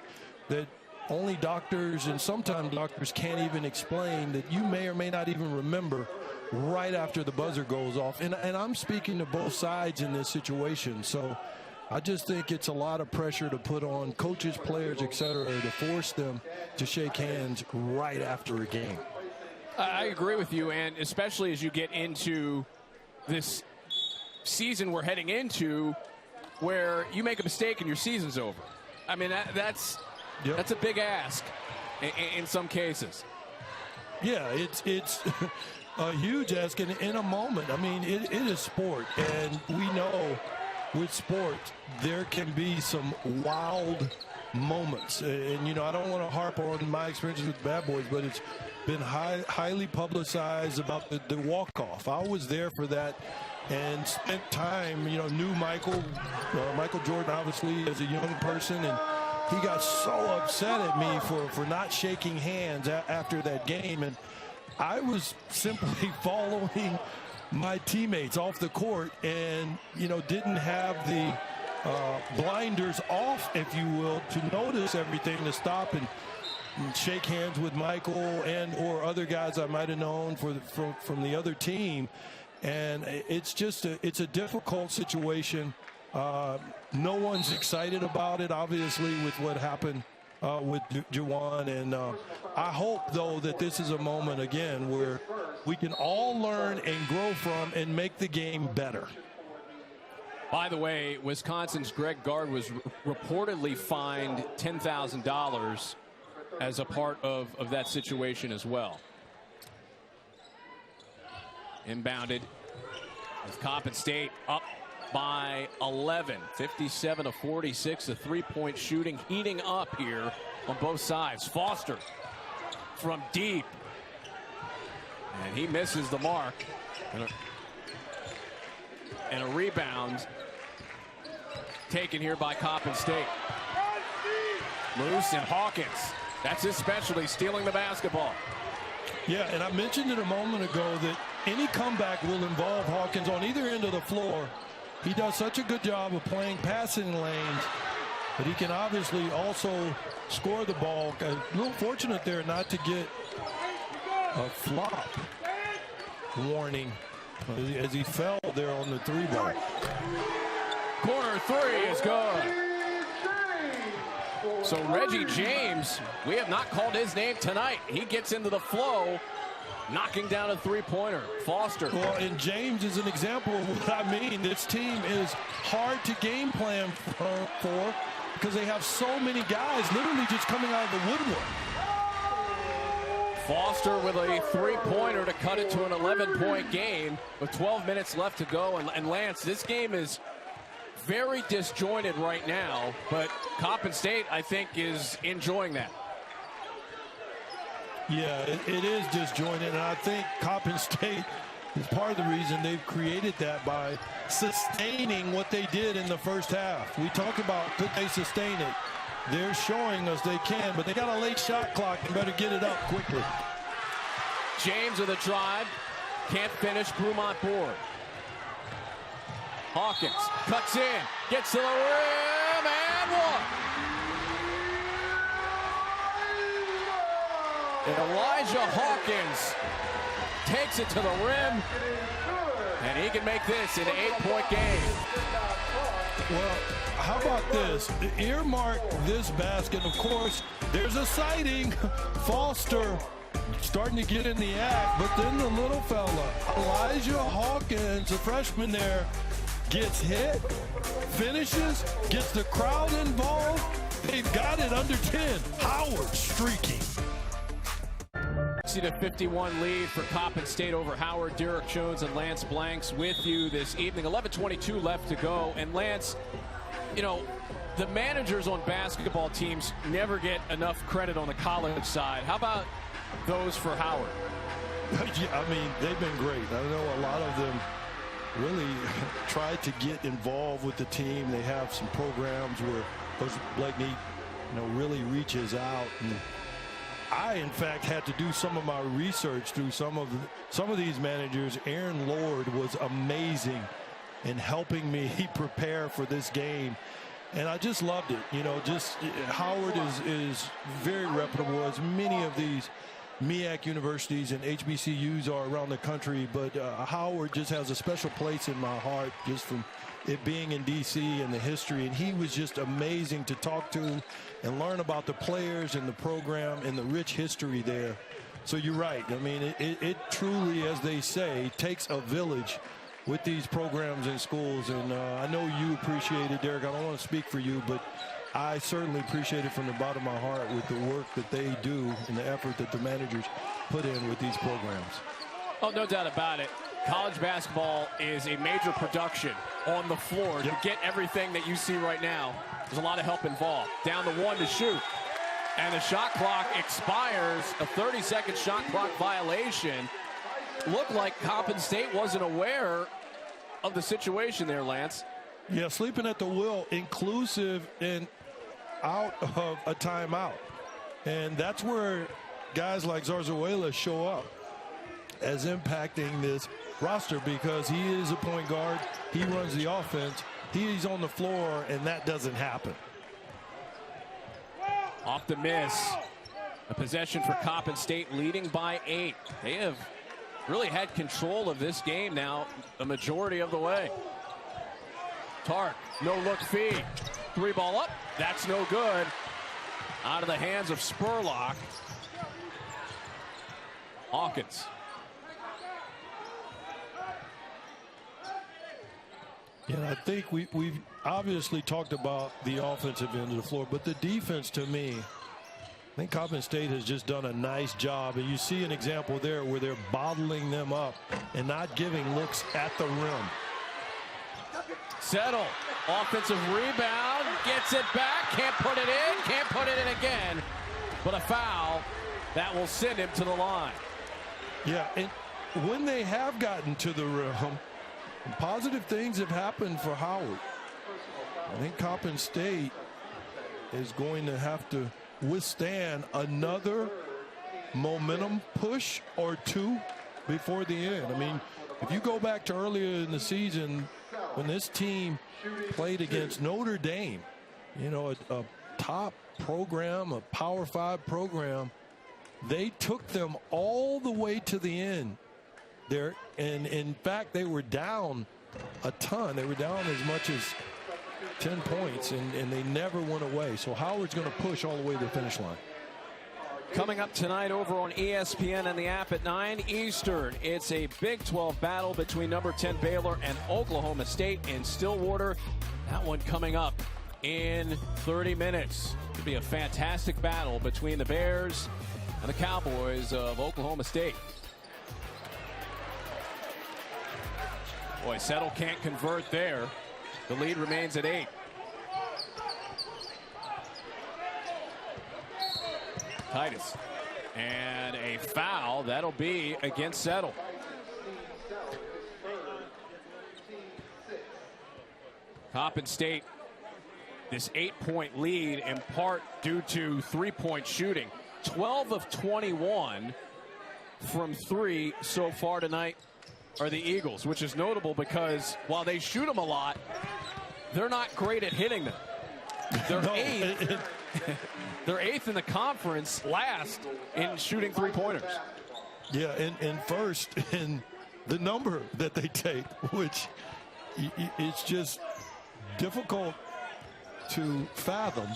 only doctors and sometimes doctors can't even explain, that you may or may not even remember right after the buzzer goes off. And I'm speaking to both sides in this situation. So I just think it's a lot of pressure to put on coaches, players, etc., to force them to shake hands right after a game.
I agree with you, and especially as you get into this season we're heading into, where you make a mistake and your season's over. I mean, that's a big ask in some cases.
Yeah, it's a huge ask in a moment. I mean, it is sport, and we know with sport there can be some wild moments. And, I don't want to harp on my experiences with Bad Boys, but it's been highly publicized about the walk-off. I was there for that and spent time, knew Michael Jordan, obviously, as a young person, and he got so upset at me for not shaking hands after that game. And I was simply following my teammates off the court and, didn't have the blinders off, if you will, to notice everything, to stop and shake hands with Michael and or other guys I might have known from the other team. And it's just it's a difficult situation. No one's excited about it, obviously, with what happened with Juwan. And I hope, though, that this is a moment, again, where we can all learn and grow from and make the game better.
By the way, Wisconsin's Greg Gard was reportedly fined $10,000 as a part of that situation as well. Inbounded with Coppin State up by 11, 57-46. The three-point shooting heating up here on both sides. Foster from deep, and he misses the mark. And a rebound taken here by Coppin State. Moose and Hawkins, that's his specialty, stealing the basketball.
Yeah, and I mentioned it a moment ago that any comeback will involve Hawkins on either end of the floor. He does such a good job of playing passing lanes, but he can obviously also score the ball. A little fortunate there not to get a flop warning as he fell there on the three ball.
Corner three is good. So Reggie James, we have not called his name tonight. He gets into the flow, knocking down a three-pointer. Foster.
Well, and James is an example of what I mean. This team is hard to game plan for because they have so many guys literally just coming out of the woodwork.
Foster with a three-pointer to cut it to an 11-point game with 12 minutes left to go. And Lance, this game is very disjointed right now, but Coppin State, I think, is enjoying that.
Yeah, it is disjointed, and I think Coppin State is part of the reason they've created that by sustaining what they did in the first half. We talked about could they sustain it. They're showing us they can, but they got a late shot clock and better get it up quickly.
James with a drive, can't finish, Brumont board. Hawkins cuts in, gets to the rim, and one. Elijah Hawkins takes it to the rim, and he can make this an 8-point game.
Well, how about this? Earmark this basket. Of course, there's a sighting. Foster starting to get in the act, but then the little fella, Elijah Hawkins, a freshman there, gets hit, finishes, gets the crowd involved. They've got it under 10. Howard streaking.
60-51 lead for Coppin State over Howard. Derek Jones and Lance Blanks with you this evening. 11:22 left to go. And Lance, you know, the managers on basketball teams never get enough credit on the college side. How about those for Howard?
Yeah, I mean, they've been great. I know a lot of them really tried to get involved with the team. They have some programs where Coach Blakeney, you know, really reaches out. And I, in fact, had to do some of my research through some of these managers. Aaron Lord was amazing in helping me prepare for this game, and I just loved it. You know, just Howard is very reputable, as many of these MEAC universities and HBCUs are around the country, but Howard just has a special place in my heart just from it being in D.C. and the history, and he was just amazing to talk to and learn about the players and the program and the rich history there. So you're right. I mean, it truly, as they say, takes a village with these programs and schools, and I know you appreciate it, Derek. I don't want to speak for you, but I certainly appreciate it from the bottom of my heart with the work that they do and the effort that the managers put in with these programs.
Oh, no doubt about it. College basketball is a major production on the floor. To get everything that you see right now, there's a lot of help involved. Down to one to shoot. And the shot clock expires. A 30-second shot clock violation. Looked like Coppin State wasn't aware of the situation there, Lance.
Yeah, sleeping at the wheel, inclusive and out of a timeout. And that's where guys like Zarzuela show up as impacting this roster, because he is a point guard. He runs the offense. He's on the floor, and that doesn't happen.
Off the miss. A possession for Coppin State, leading by 8. They have really had control of this game now the majority of the way. Tark, no-look feed. 3-ball up. That's no good. Out of the hands of Spurlock. Hawkins.
Yeah, I think we've obviously talked about the offensive end of the floor, but the defense, to me, I think Coppin State has just done a nice job. And you see an example there where they're bottling them up and not giving looks at the rim.
Settle. Offensive rebound. Gets it back. Can't put it in. Can't put it in again. But a foul that will send him to the line.
Yeah, and when they have gotten to the rim, positive things have happened for Howard. I think Coppin State is going to have to withstand another momentum push or two before the end. I mean, if you go back to earlier in the season when this team played against Notre Dame, you know, a top program, a Power 5 program, they took them all the way to the end there. And in fact, they were down a ton. They were down as much as 10 points, and they never went away. So Howard's going to push all the way to the finish line.
Coming up tonight over on ESPN and the app at 9 Eastern, it's a Big 12 battle between number 10 Baylor and Oklahoma State in Stillwater. That one coming up in 30 minutes. Could be a fantastic battle between the Bears and the Cowboys of Oklahoma State. Boy, Settle can't convert there. The lead remains at 8. Titus, and a foul. That'll be against Settle. Coppin State, this 8-point lead in part due to three-point shooting. 12 of 21 from 3 so far tonight are the Eagles, which is notable because while they shoot them a lot, they're not great at hitting them. They're eighth. They're 8th in the conference, last in shooting three-pointers.
Yeah, and first in the number that they take, which it's just difficult to fathom.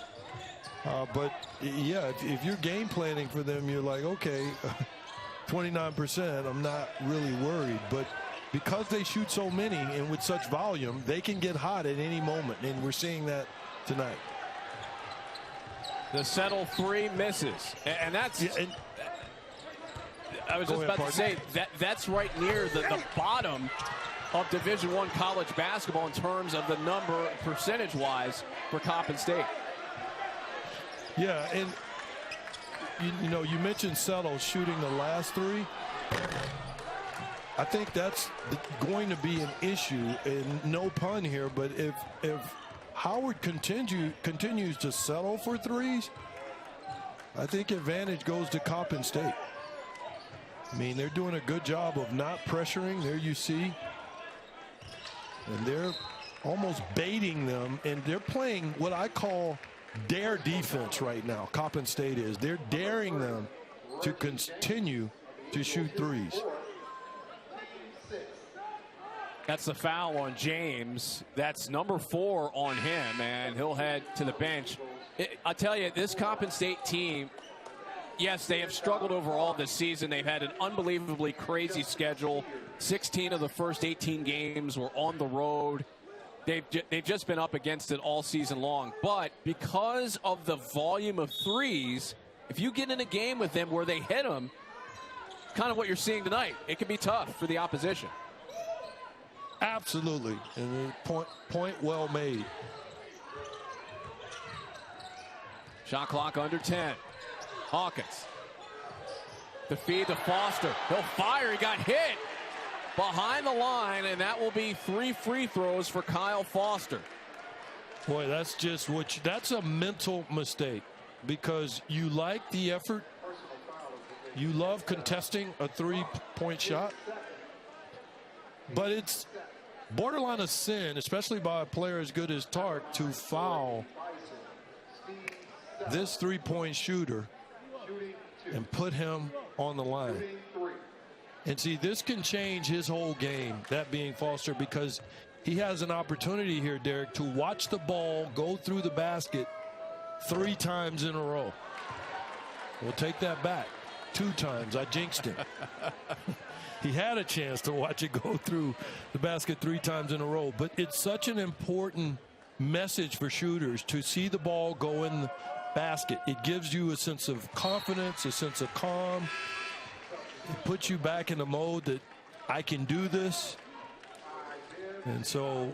But yeah, if you're game planning for them, you're like, okay, 29%, I'm not really worried. But because they shoot so many and with such volume, they can get hot at any moment, and we're seeing that tonight.
The Settle 3 misses, and that's. Yeah, and I was just about to say that's right near the bottom of Division I college basketball in terms of the number percentage-wise for Coppin State.
Yeah, and you know, you mentioned Settle shooting the last 3. I think that's going to be an issue, and no pun here, but if Howard continues to settle for 3s, I think advantage goes to Coppin State. I mean, they're doing a good job of not pressuring. There you see. And they're almost baiting them, and they're playing what I call dare defense right now. Coppin State is. They're daring them to continue to shoot 3s.
That's the foul on James. That's number 4 on him, and he'll head to the bench. I'll tell you, this Coppin State team, yes, they have struggled overall this season. They've had an unbelievably crazy schedule. 16 of the first 18 games were on the road. They've just been up against it all season long. But because of the volume of 3s, if you get in a game with them where they hit them, kind of what you're seeing tonight, it can be tough for the opposition.
Absolutely, and point well made.
Shot clock under 10. Hawkins. The feed to Foster. He'll fire. He got hit behind the line, and that will be 3 free throws for Kyle Foster.
Boy, that's just that's a mental mistake, because you like the effort. You love contesting a 3-point shot, but it's borderline a sin, especially by a player as good as Tark, to foul this 3-point shooter and put him on the line. And see, this can change his whole game, that being Foster, because he has an opportunity here, Derek, to watch the ball go through the basket 3 times in a row. We'll take that back. 2 times. I jinxed him. He had a chance to watch it go through the basket 3 times in a row. But it's such an important message for shooters to see the ball go in the basket. It gives you a sense of confidence, a sense of calm. It puts you back in the mode that I can do this. And so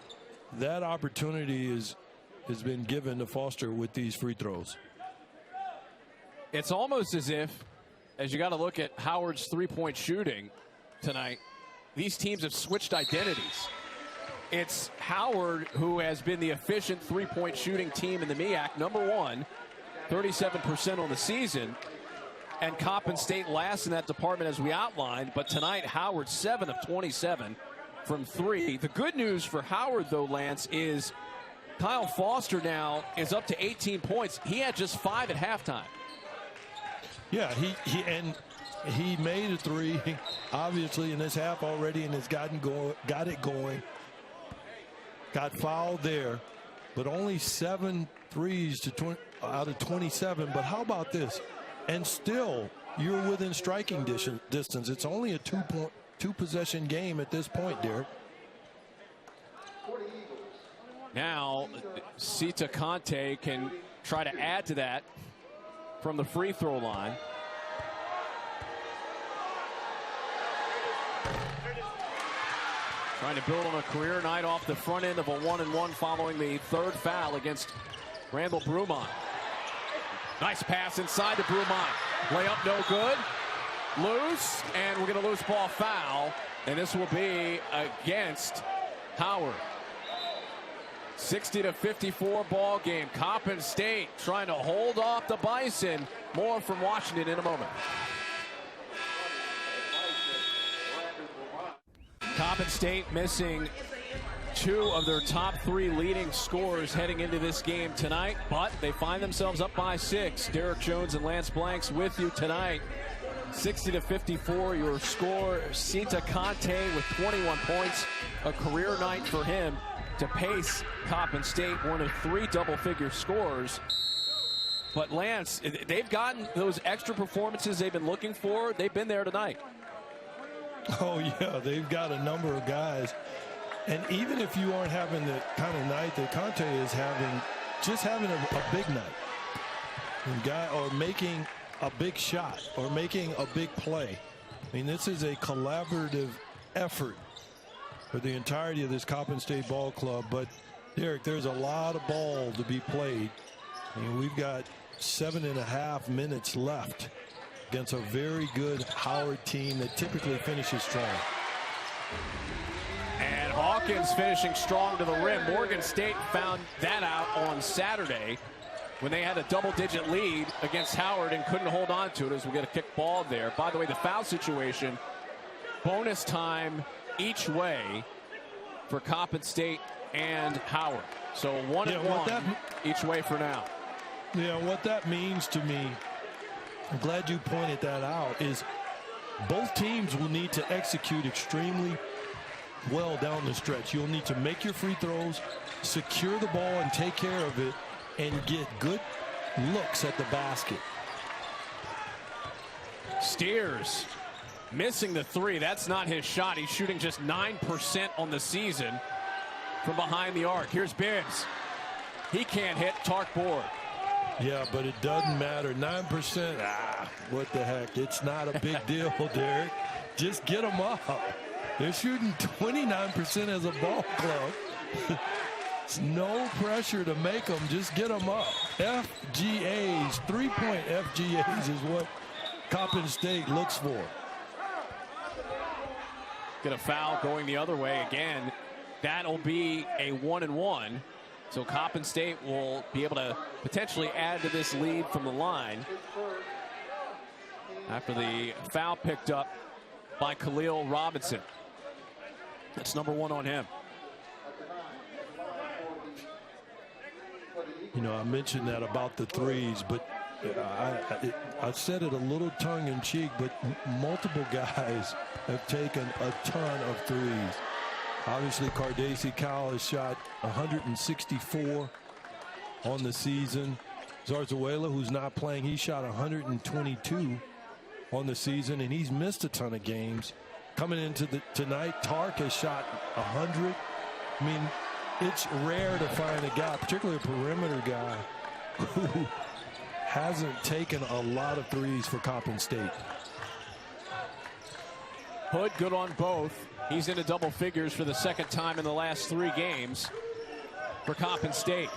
that opportunity has been given to Foster with these free throws.
It's almost as if, as you got to look at Howard's 3-point shooting tonight, these teams have switched identities. It's Howard who has been the efficient 3-point shooting team in the MEAC, number 1, 37% on the season, and Coppin State last in that department as we outlined. But tonight, Howard 7 of 27 from 3. The good news for Howard, though, Lance, is Kyle Foster now is up to 18 points. He had just 5 at halftime.
Yeah, he made a 3, obviously, in this half already, and has got it going. Got fouled there. but only 7 threes out of 27. But how about this? And still, you're within striking distance. It's only a two-possession game at this point, Derek.
Now, Sita Conte can try to add to that from the free throw line. Trying to build on a career night off the front end of a 1-and-1 following the third foul against Randall Brumont. Nice pass inside to Brumont. Layup no good. Loose, and we're going to lose ball foul, and this will be against Howard. 60-54 ball game. Coppin State trying to hold off the Bison. More from Washington in a moment. Coppin State missing 2 of their top 3 leading scorers heading into this game tonight, but they find themselves up by 6. Derek Jones and Lance Blanks with you tonight. 60-54 your score. Sita Conte with 21 points. A career night for him to pace Coppin State, one of 3 double-figure scorers. But Lance, they've gotten those extra performances they've been looking for. They've been there tonight.
Oh, yeah, they've got a number of guys. And even if you aren't having the kind of night that Conte is having, just having a big night. Or making a big shot or making a big play. I mean, this is a collaborative effort for the entirety of this Coppin State ball club. But, Derek, there's a lot of ball to be played. I mean, we've got 7.5 minutes left against a very good Howard team that typically finishes strong.
And Hawkins finishing strong to the rim. Morgan State found that out on Saturday when they had a double-digit lead against Howard and couldn't hold on to it as we get a kick ball there. By the way, the foul situation, bonus time each way for Coppin State and Howard. So 1-1 each way for now.
Yeah, what that means to me, I'm glad you pointed that out, is both teams will need to execute extremely well down the stretch. You'll need to make your free throws, secure the ball and take care of it, and get good looks at the basket.
Steers missing the 3. That's not his shot. He's shooting just 9% on the season from behind the arc. Here's Bibbs. He can't hit. Tark board.
Yeah, but it doesn't matter. 9%. What the heck? It's not a big deal, Derek. Just get them up. They're shooting 29% as a ball club. It's no pressure to make them. Just get them up. FGAs, 3-point FGAs is what Coppin State looks for.
Get a foul going the other way again. That'll be a 1-and-1. So Coppin State will be able to potentially add to this lead from the line after the foul picked up by Khalil Robinson. That's number 1 on him.
You know, I mentioned that about the threes, but I said it a little tongue-in-cheek, but multiple guys have taken a ton of threes. Obviously, Cardacey Cowell has shot 164 on the season. Zarzuela, who's not playing, he shot 122 on the season, and he's missed a ton of games. Coming into tonight, Tark has shot 100. I mean, it's rare to find a guy, particularly a perimeter guy, who hasn't taken a lot of threes for Coppin State.
Hood good on both. He's into double figures for the 2nd time in the last 3 games for Coppin State.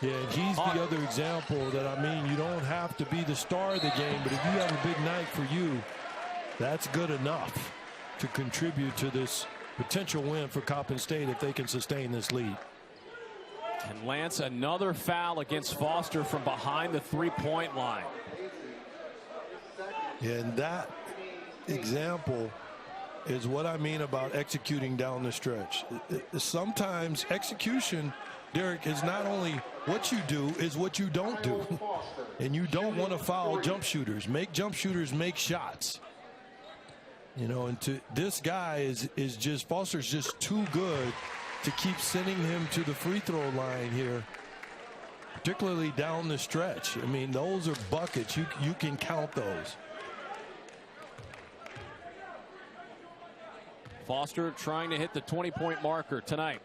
Yeah, he's the other example that, I mean, you don't have to be the star of the game, but if you have a big night for you, that's good enough to contribute to this potential win for Coppin State if they can sustain this lead.
And Lance, another foul against Foster from behind the 3-point line.
Yeah, and that example is what I mean about executing down the stretch. Sometimes execution, Derek, is not only what you do, is what you don't do. And you don't want to foul jump shooters. Make jump shooters make shots. You know, and this guy is just, Foster's just too good to keep sending him to the free throw line here, particularly down the stretch. I mean, those are buckets. You can count those.
Foster trying to hit the 20-point marker tonight.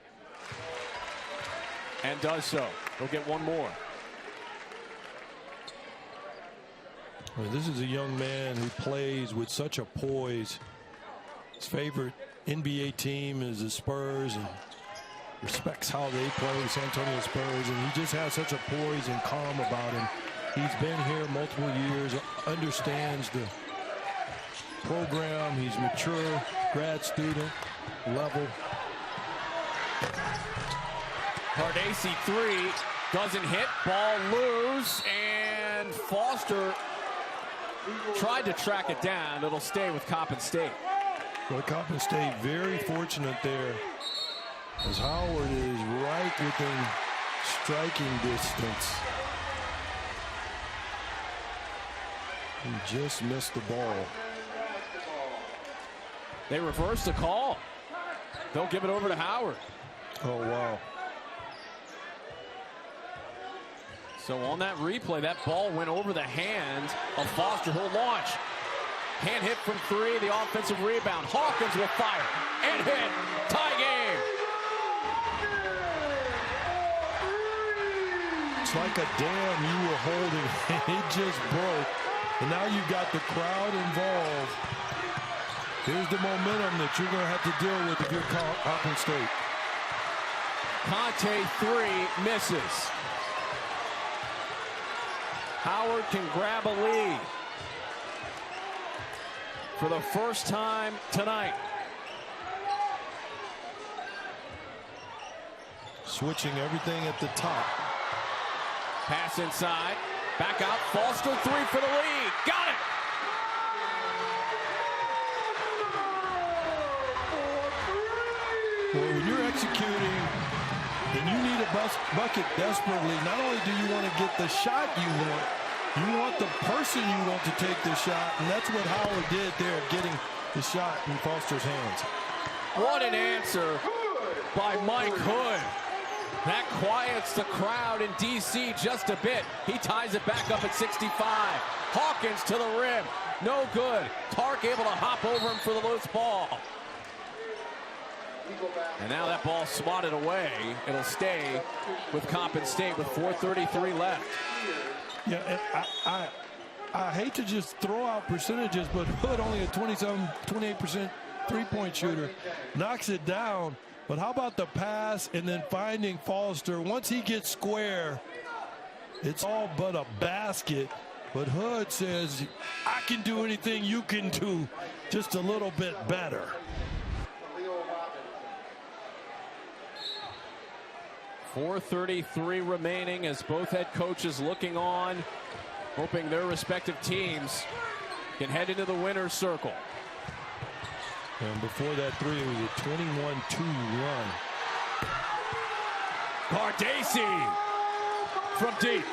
And does so. He'll get one more.
Well, this is a young man who plays with such a poise. His favorite NBA team is the Spurs, and respects how they play, the San Antonio Spurs, and he just has such a poise and calm about him. He's been here multiple years, understands the program. He's mature, grad student level.
Cardesi 3 doesn't hit, ball loose, and Foster tried to track it down. It'll stay with Coppin State.
Well, Coppin State very fortunate there, as Howard is right within striking distance. He just missed the ball.
They reversed the call. They'll give it over to Howard.
Oh, wow.
So on that replay, that ball went over the hand of Foster. He'll launch. Hand hit from 3, the offensive rebound. Hawkins will fire and hit. Tie game.
It's like a dam you were holding, and it just broke. And now you've got the crowd involved. Here's the momentum that you're going to have to deal with if you're Coppin State.
Conte 3 misses. Howard can grab a lead for the first time tonight.
Switching everything at the top.
Pass inside. Back out. Foster 3 for the lead. Got it.
Well, when you're executing and you need a bucket desperately, not only do you want to get the shot you want the person you want to take the shot, and that's what Howard did there, getting the shot in Foster's hands.
What an answer by Mike Hood. That quiets the crowd in D.C. just a bit. He ties it back up at 65. Hawkins to the rim. No good. Tark able to hop over him for the loose ball. And now that ball swatted away. It'll stay with Coppin State with 4:33 left.
Yeah, and I hate to just throw out percentages, but Hood only a 28% three-point shooter, knocks it down. But how about the pass and then finding Foster? Once he gets square, it's all but a basket. But Hood says, I can do anything you can do, just a little bit better.
.433 remaining as both head coaches looking on, hoping their respective teams can head into the winner's circle.
And before that 3, it was a 21-2 run.
Cardesi from deep.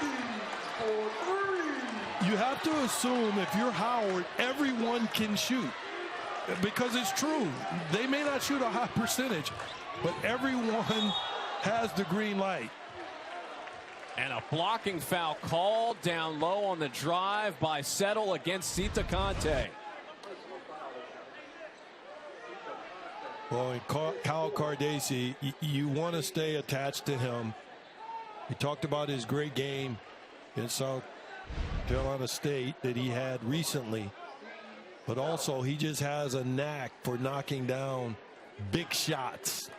You have to assume if you're Howard, everyone can shoot. Because it's true. They may not shoot a high percentage, but everyone has the green light.
And a blocking foul called down low on the drive by Settle against Sita Conte.
Well, and Kyle Cardesi, you want to stay attached to him. He talked about his great game in South Carolina State that he had recently. But also, he just has a knack for knocking down big shots.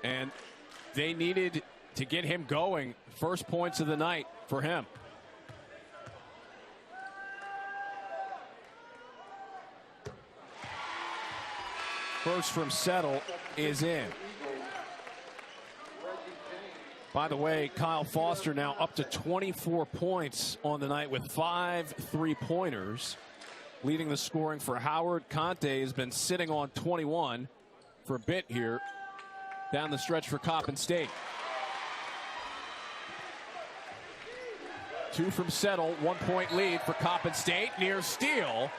And they needed to get him going. First points of the night for him. First from Settle is in. By the way, Kyle Foster now up to 24 points on the night with 5 3-pointers. Leading the scoring for Howard. Conte has been sitting on 21 for a bit here down the stretch for Coppin State. 2 from Settle, 1-point lead for Coppin State. Near steal.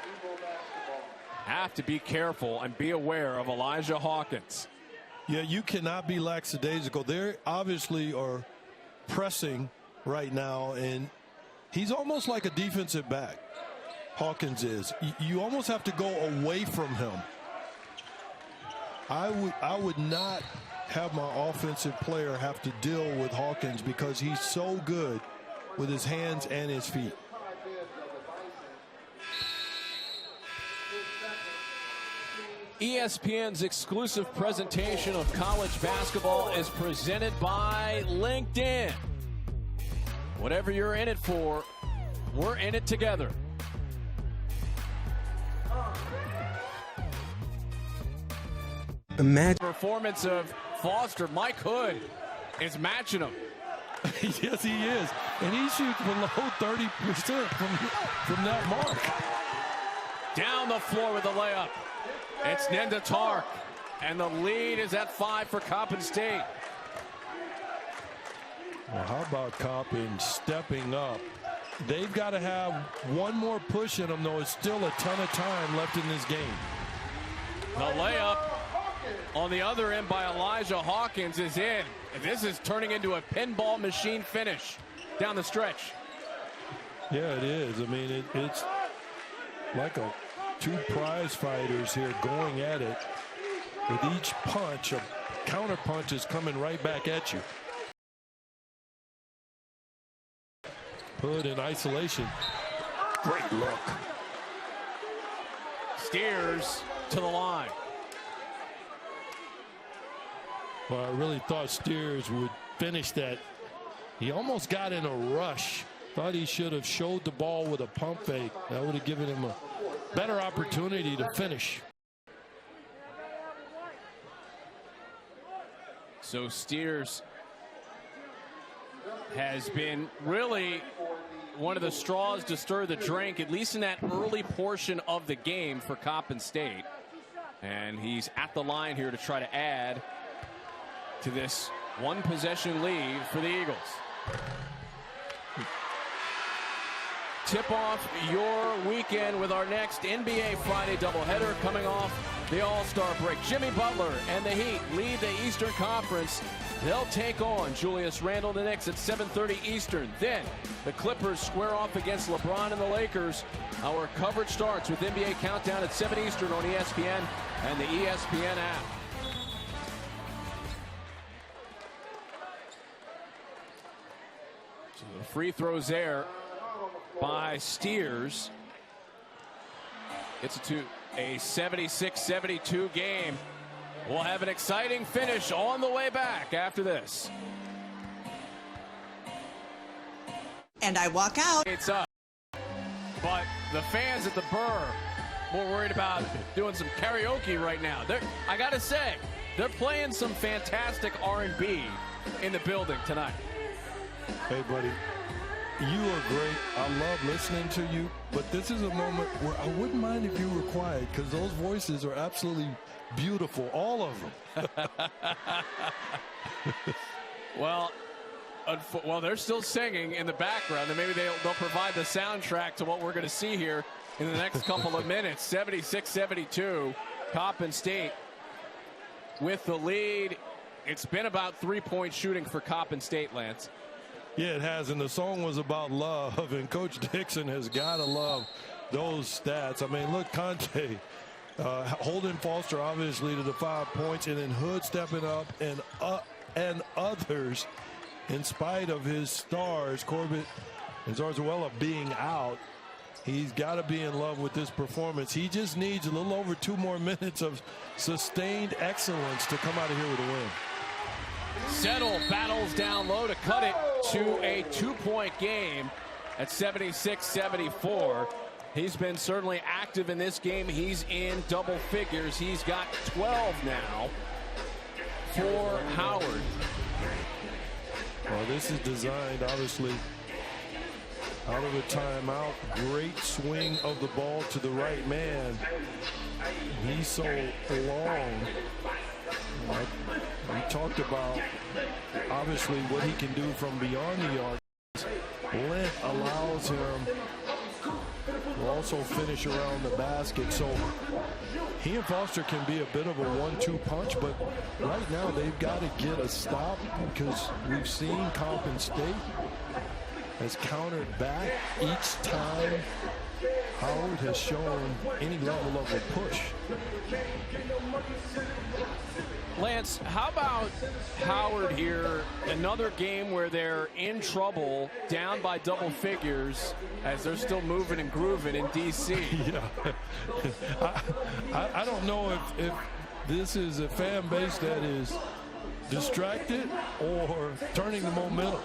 have to be careful and be aware of Elijah Hawkins.
Yeah, you cannot be lackadaisical. They obviously are pressing right now, and he's almost like a defensive back. Hawkins is. You almost have to go away from him. I would not have my offensive player have to deal with Hawkins because he's so good with his hands and his feet.
ESPN's exclusive presentation of college basketball is presented by LinkedIn. Whatever you're in it for, we're in it together.
Imagine
Performance of Foster. Mike Hood is matching him.
Yes, he is. And he shoots below 30% from that mark.
Down the floor with the layup. It's Nenda Tark. And the lead is at 5 for Coppin State.
Well, how about Coppin stepping up? They've got to have one more push in them, though. It's still a ton of time left in this game.
The layup on the other end by Elijah Hawkins is in. And this is turning into a pinball machine finish down the stretch.
Yeah, it is. I mean, it's like two prize fighters here going at it. With each punch, a counter punch is coming right back at you. Hood in isolation. Great look.
Steers to the line.
Well, I really thought Steers would finish that. He almost got in a rush. Thought he should have showed the ball with a pump fake. That would have given him a better opportunity to finish.
So Steers has been really one of the straws to stir the drink, at least in that early portion of the game for Coppin State. And he's at the line here to try to add to this one possession lead for the Eagles. Tip off your weekend with our next NBA Friday doubleheader coming off the All-Star break. Jimmy Butler and the Heat lead the Eastern Conference. They'll take on Julius Randle and the Knicks at 7:30 Eastern. Then the Clippers square off against LeBron and the Lakers. Our coverage starts with NBA Countdown at 7 Eastern on ESPN and the ESPN app. So the free throws there by Steers. Gets it to a 76-72 game. We'll have an exciting finish on the way back after this.
And I walk out.
It's up. But the fans at the Burr more worried about doing some karaoke right now. I got to say, they're playing some fantastic R&B in the building tonight.
Hey, buddy. You are great. I love listening to you, but this is a moment where I wouldn't mind if you were quiet because those voices are absolutely beautiful, all of them.
Well, they're still singing in the background, and maybe they'll provide the soundtrack to what we're going to see here in the next couple of minutes. 76-72, Coppin State with the lead. It's been about three-point shooting for Coppin State, Lance.
Yeah, it has, and the song was about love, and Coach Dixon has got to love those stats. I mean, look, Conte holding Foster obviously to the 5 points, and then Hood stepping up, and others, in spite of his stars, Corbett and Zarzuela being out. He's got to be in love with this performance. He just needs a little over 2 more minutes of sustained excellence to come out of here with a win.
Settle battles down low to cut it to a 2-point game at 76-74. He's been certainly active in this game. He's in double figures. He's got 12 now for Howard.
Well, this is designed, obviously, out of a timeout. Great swing of the ball to the right man. He's so long. We talked about, obviously, what he can do from beyond the arc. Length allows him will also finish around the basket. So he and Foster can be a bit of a 1-2 punch, but right now they've got to get a stop because we've seen Coppin State has countered back each time Howard has shown any level of a push.
Lance, how about Howard here? Another game where they're in trouble, down by double figures, as they're still moving and grooving in D.C.
Yeah. I don't know if this is a fan base that is distracted or turning the momentum.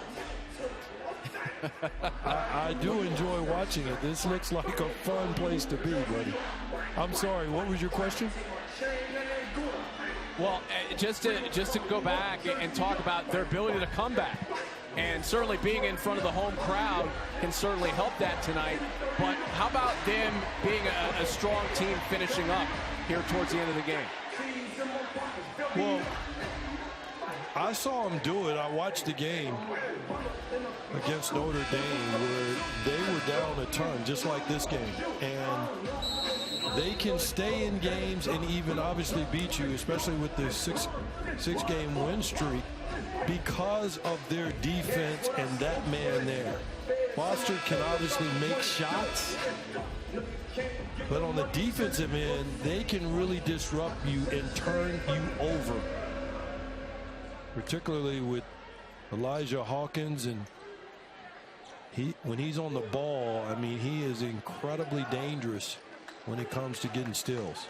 I do enjoy watching it. This looks like a fun place to be, buddy. I'm sorry, what was your question?
Well, just to go back and talk about their ability to come back. And certainly being in front of the home crowd can certainly help that tonight. But how about them being a strong team finishing up here towards the end of the game?
Well, I saw them do it. I watched the game against Notre Dame where they were down a ton, just like this game. And they can stay in games and even obviously beat you, especially with the six-game win streak, because of their defense and that man there. Foster can obviously make shots, but on the defensive end, they can really disrupt you and turn you over, particularly with Elijah Hawkins. And when he's on the ball, I mean, he is incredibly dangerous when it comes to getting steals.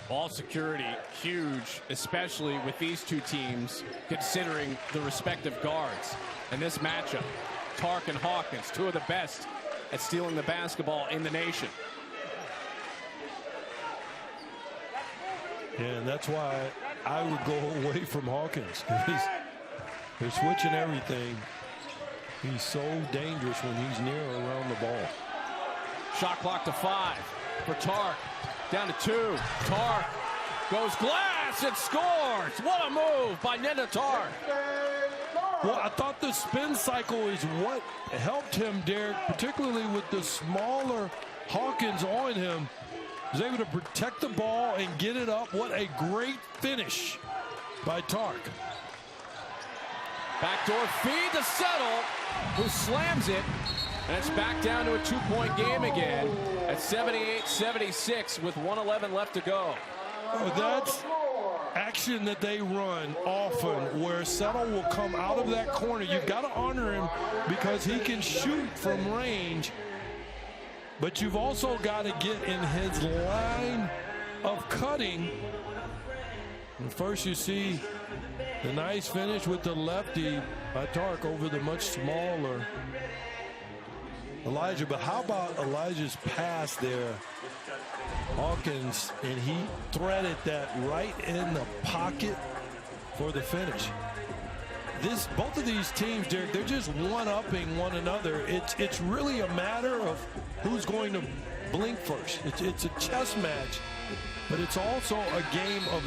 Ball security huge, especially with these two teams, considering the respective guards. And this matchup, Tark and Hawkins, two of the best at stealing the basketball in the nation.
And that's why I would go away from Hawkins, because they're switching everything. He's so dangerous when he's near or around the ball.
Shot clock to 5 for Tark. Down to 2. Tark goes glass and scores. What a move by Nenda Tark.
Well, I thought the spin cycle is what helped him, Derek, particularly with the smaller Hawkins on him. He was able to protect the ball and get it up. What a great finish by Tark.
Backdoor feed to Settle, who slams it, and it's back down to a 2-point game again at 78-76 with 1:11 left to go.
Oh, that's action that they run often, where Settle will come out of that corner. You've got to honor him because he can shoot from range, but you've also got to get in his line of cutting. And first you see the nice finish with the lefty by Tark over the much smaller Elijah. But how about Elijah's pass there? Hawkins, and he threaded that right in the pocket for the finish. Both of these teams, Derek, they're just one-upping one another. It's really a matter of who's going to blink first. It's a chess match, but it's also a game of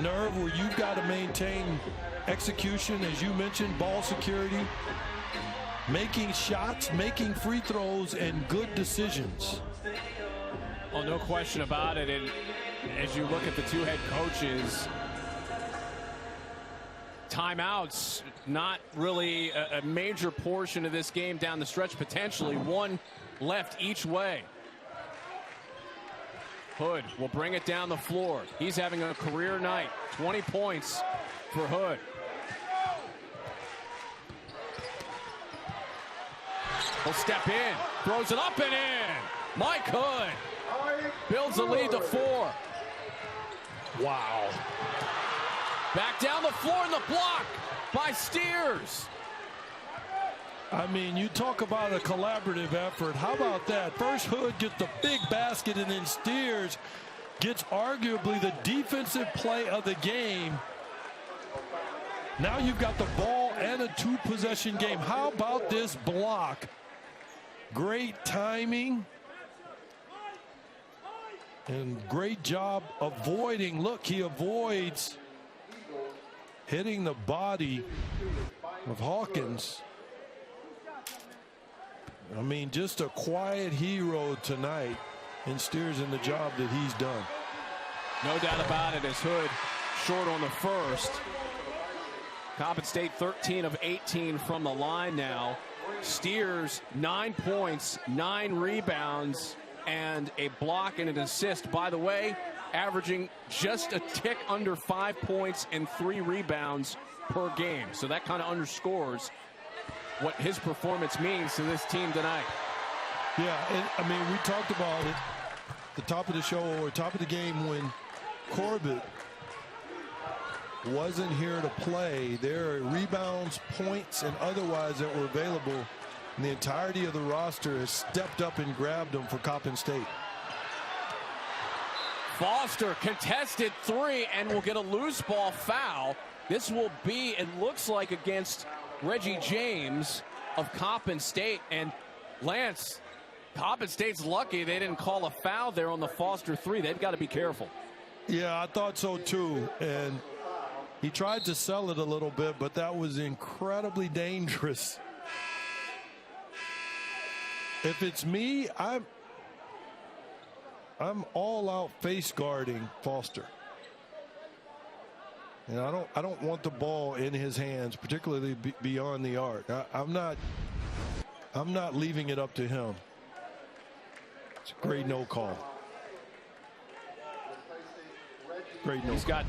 nerve where you've got to maintain execution, as you mentioned, ball security, making shots, making free throws, and good decisions.
Oh, no question about it. And as you look at the two head coaches, timeouts, not really a major portion of this game down the stretch, potentially one left each way. Hood will bring it down the floor. He's having a career night. 20 points for Hood. He'll step in, throws it up and in. Mike Hood builds the lead to 4.
Wow.
Back down the floor in the block by Steers.
I mean, you talk about a collaborative effort. How about that? First Hood gets the big basket, and then Steers gets arguably the defensive play of the game. Now you've got the ball and a 2-possession game. How about this block? Great timing. And great job avoiding. Look, he avoids hitting the body of Hawkins. I mean, just a quiet hero tonight, and Steers in the job that he's done.
No doubt about it, as Hood short on the first. Coppin State 13 of 18 from the line now. Steers 9 points, 9 rebounds, and a block and an assist. By the way, averaging just a tick under 5 points and 3 rebounds per game. So that kind of underscores what his performance means to this team tonight.
Yeah, and I mean, we talked about it at the top of the show or top of the game when Corbett wasn't here to play. There are rebounds, points, and otherwise that were available. And the entirety of the roster has stepped up and grabbed them for Coppin State.
Foster contested 3 and will get a loose ball foul. This will be, it looks like, against Reggie James of Coppin State. And Lance, Coppin State's lucky they didn't call a foul there on the Foster 3. They've got to be careful.
Yeah, I thought so too. And he tried to sell it a little bit, but that was incredibly dangerous. If it's me, I'm all out face guarding Foster. And I don't want the ball in his hands, particularly beyond the arc. I'm not leaving it up to him. It's a great no call. Great no call.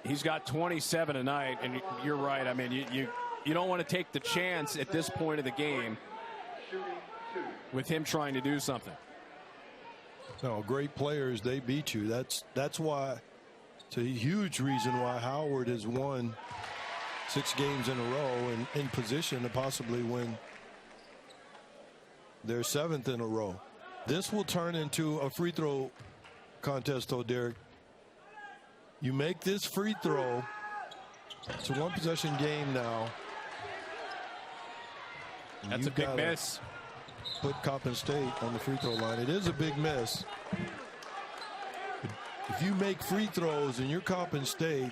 He's got 27 tonight, and you're right. I mean, you don't want to take the chance at this point of the game with him trying to do something.
No, great players, they beat you. That's why. It's a huge reason why Howard has won 6 games in a row and in position to possibly win their 7th in a row. This will turn into a free throw contest, though, Derek. You make this free throw. It's a 1-possession game now.
That's a big miss.
Put Coppin State on the free throw line. It is a big miss. If you make free throws and you're Coppin State,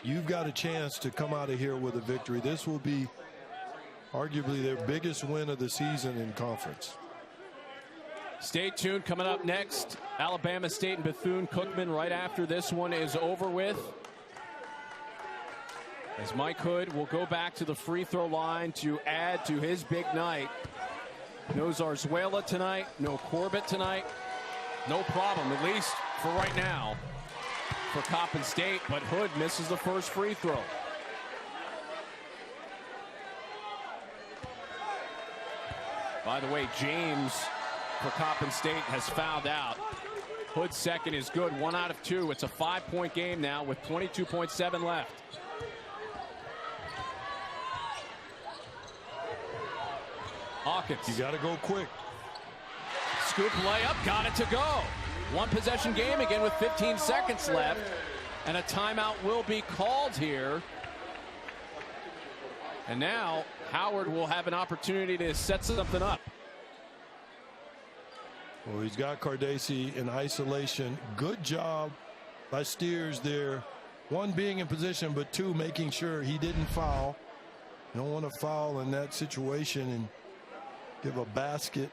you've got a chance to come out of here with a victory. This will be arguably their biggest win of the season in conference.
Stay tuned. Coming up next, Alabama State and Bethune-Cookman right after this one is over with. As Mike Hood will go back to the free throw line to add to his big night. No Zarzuela tonight, no Corbett tonight. No problem, at least for right now, for Coppin State, but Hood misses the first free throw. By the way, James for Coppin State has fouled out. Hood's second is good, 1 out of 2. It's a 5-point game now with 22.7 left. Hawkins.
You got to go quick.
Scoop layup, got it to go. 1-possession game again with 15 seconds left. And a timeout will be called here. And now Howard will have an opportunity to set something up.
Well, he's got Cardesi in isolation. Good job by Steers there. 1, being in position, but 2, making sure he didn't foul. You don't want to foul in that situation and give a basket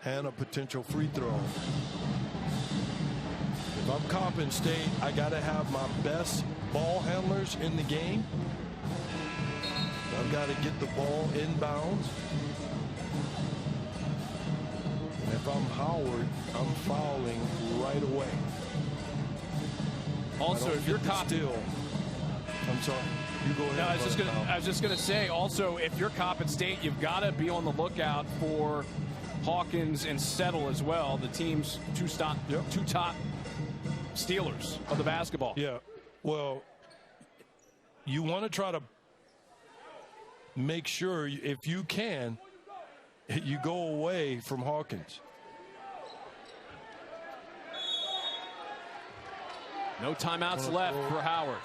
and a potential free throw. If I'm Coppin State, I got to have my best ball handlers in the game. I've got to get the ball inbounds. And if I'm Howard, I'm fouling right away.
Also, if you're Coppin,
I'm sorry. You go ahead.
No, I was just gonna say. Also, if you're Coppin State, you've got to be on the lookout for Hawkins and Settle as well. The team's two top stealers of the basketball.
Yeah. Well, you want to try to make sure, if you can, you go away from Hawkins.
No timeouts left for Howard.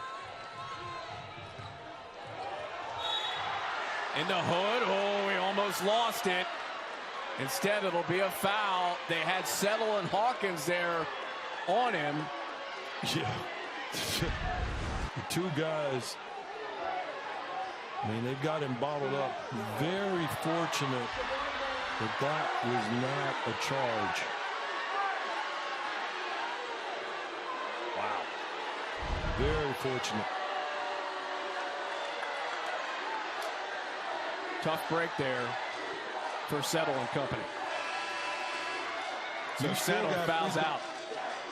In the Hood. Oh, he almost lost it. Instead, it'll be a foul. They had Settle and Hawkins there on him.
Yeah. The 2 guys, I mean, they've got him bottled up. Very fortunate But that was not a charge. Wow. Very fortunate.
Tough break there for Settle and company. So Settle fouls out.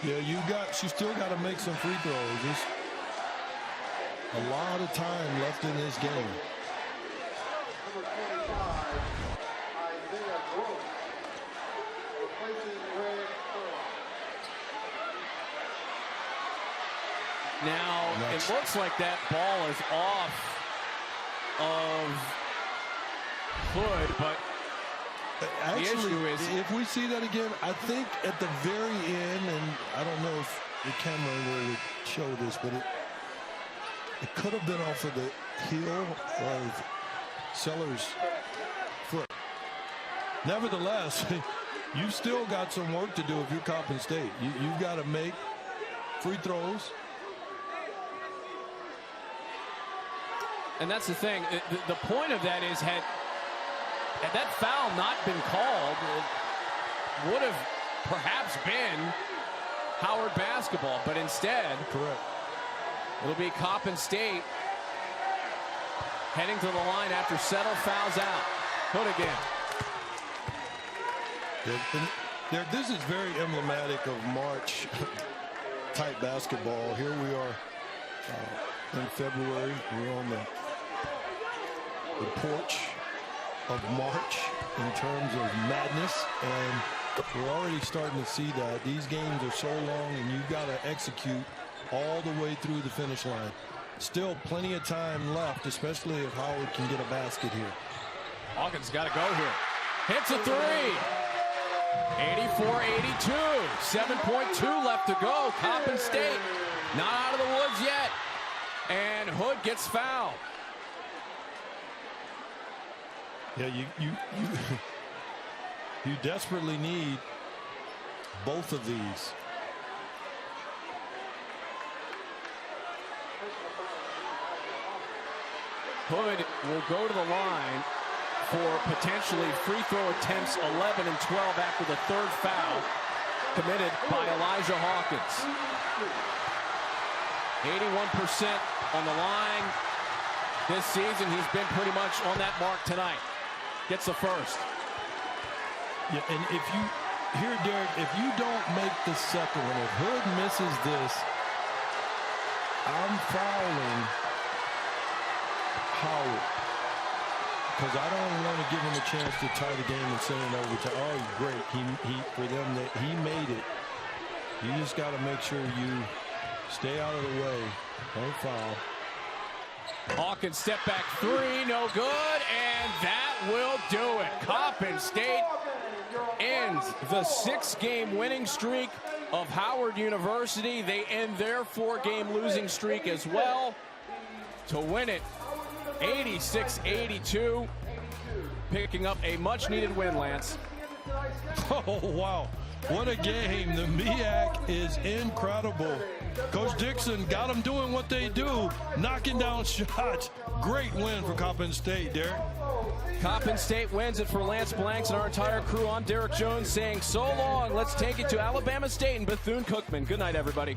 Yeah, you still got to make some free throws. There's a lot of time left in this game.
Number 25, Isaiah Brooks, replacing Greg Earl.
Now, it looks like that ball is off of Hood, but
actually,
the issue is,
if we see that again, I think at the very end, and I don't know if the camera angle would show this, but it could have been off of the heel of Sellers' foot. Nevertheless, you've still got some work to do if you're Coppin State. You've got to make free throws.
and that's the thing. The point of that is, had that foul not been called, it would have perhaps been Howard Basketball, but instead,
correct,
it'll be Coppin State heading to the line after Settle fouls out. Hood again.
This is very emblematic of March type basketball. Here we are in February. We're on the porch of March in terms of madness, and we're already starting to see that these games are so long, and you've got to execute all the way through the finish line. Still plenty of time left, especially if Howard can get a basket here.
Hawkins got to go here. Hits a three. 84-82. 7.2 left to go. Coppin State not out of the woods yet. And Hood gets fouled.
Yeah, you desperately need both of these.
Hood will go to the line for potentially free throw attempts 11 and 12 after the third foul committed by Elijah Hawkins. 81% on the line this season. He's been pretty much on that mark tonight. Gets the first.
Yeah, and if you, here, Derek, if you don't make the second one, if Hood misses this, I'm fouling Howard, because I don't want to give him a chance to tie the game and send it over to. Oh, great! He for them that he made it. You just got to make sure you stay out of the way. Don't foul.
Hawkins step back three, no good, and that will do it. Coppin State ends the 6-game winning streak of Howard University. They end their 4-game losing streak as well to win it 86-82, picking up a much-needed win, Lance.
Oh, wow. What a game. The MEAC is incredible. Coach Dixon got them doing what they do, knocking down shots. Great win for Coppin State, Derek.
Coppin State wins it for Lance Blanks and our entire crew. I'm Derek Jones saying so long. Let's take it to Alabama State and Bethune-Cookman. Good night, everybody.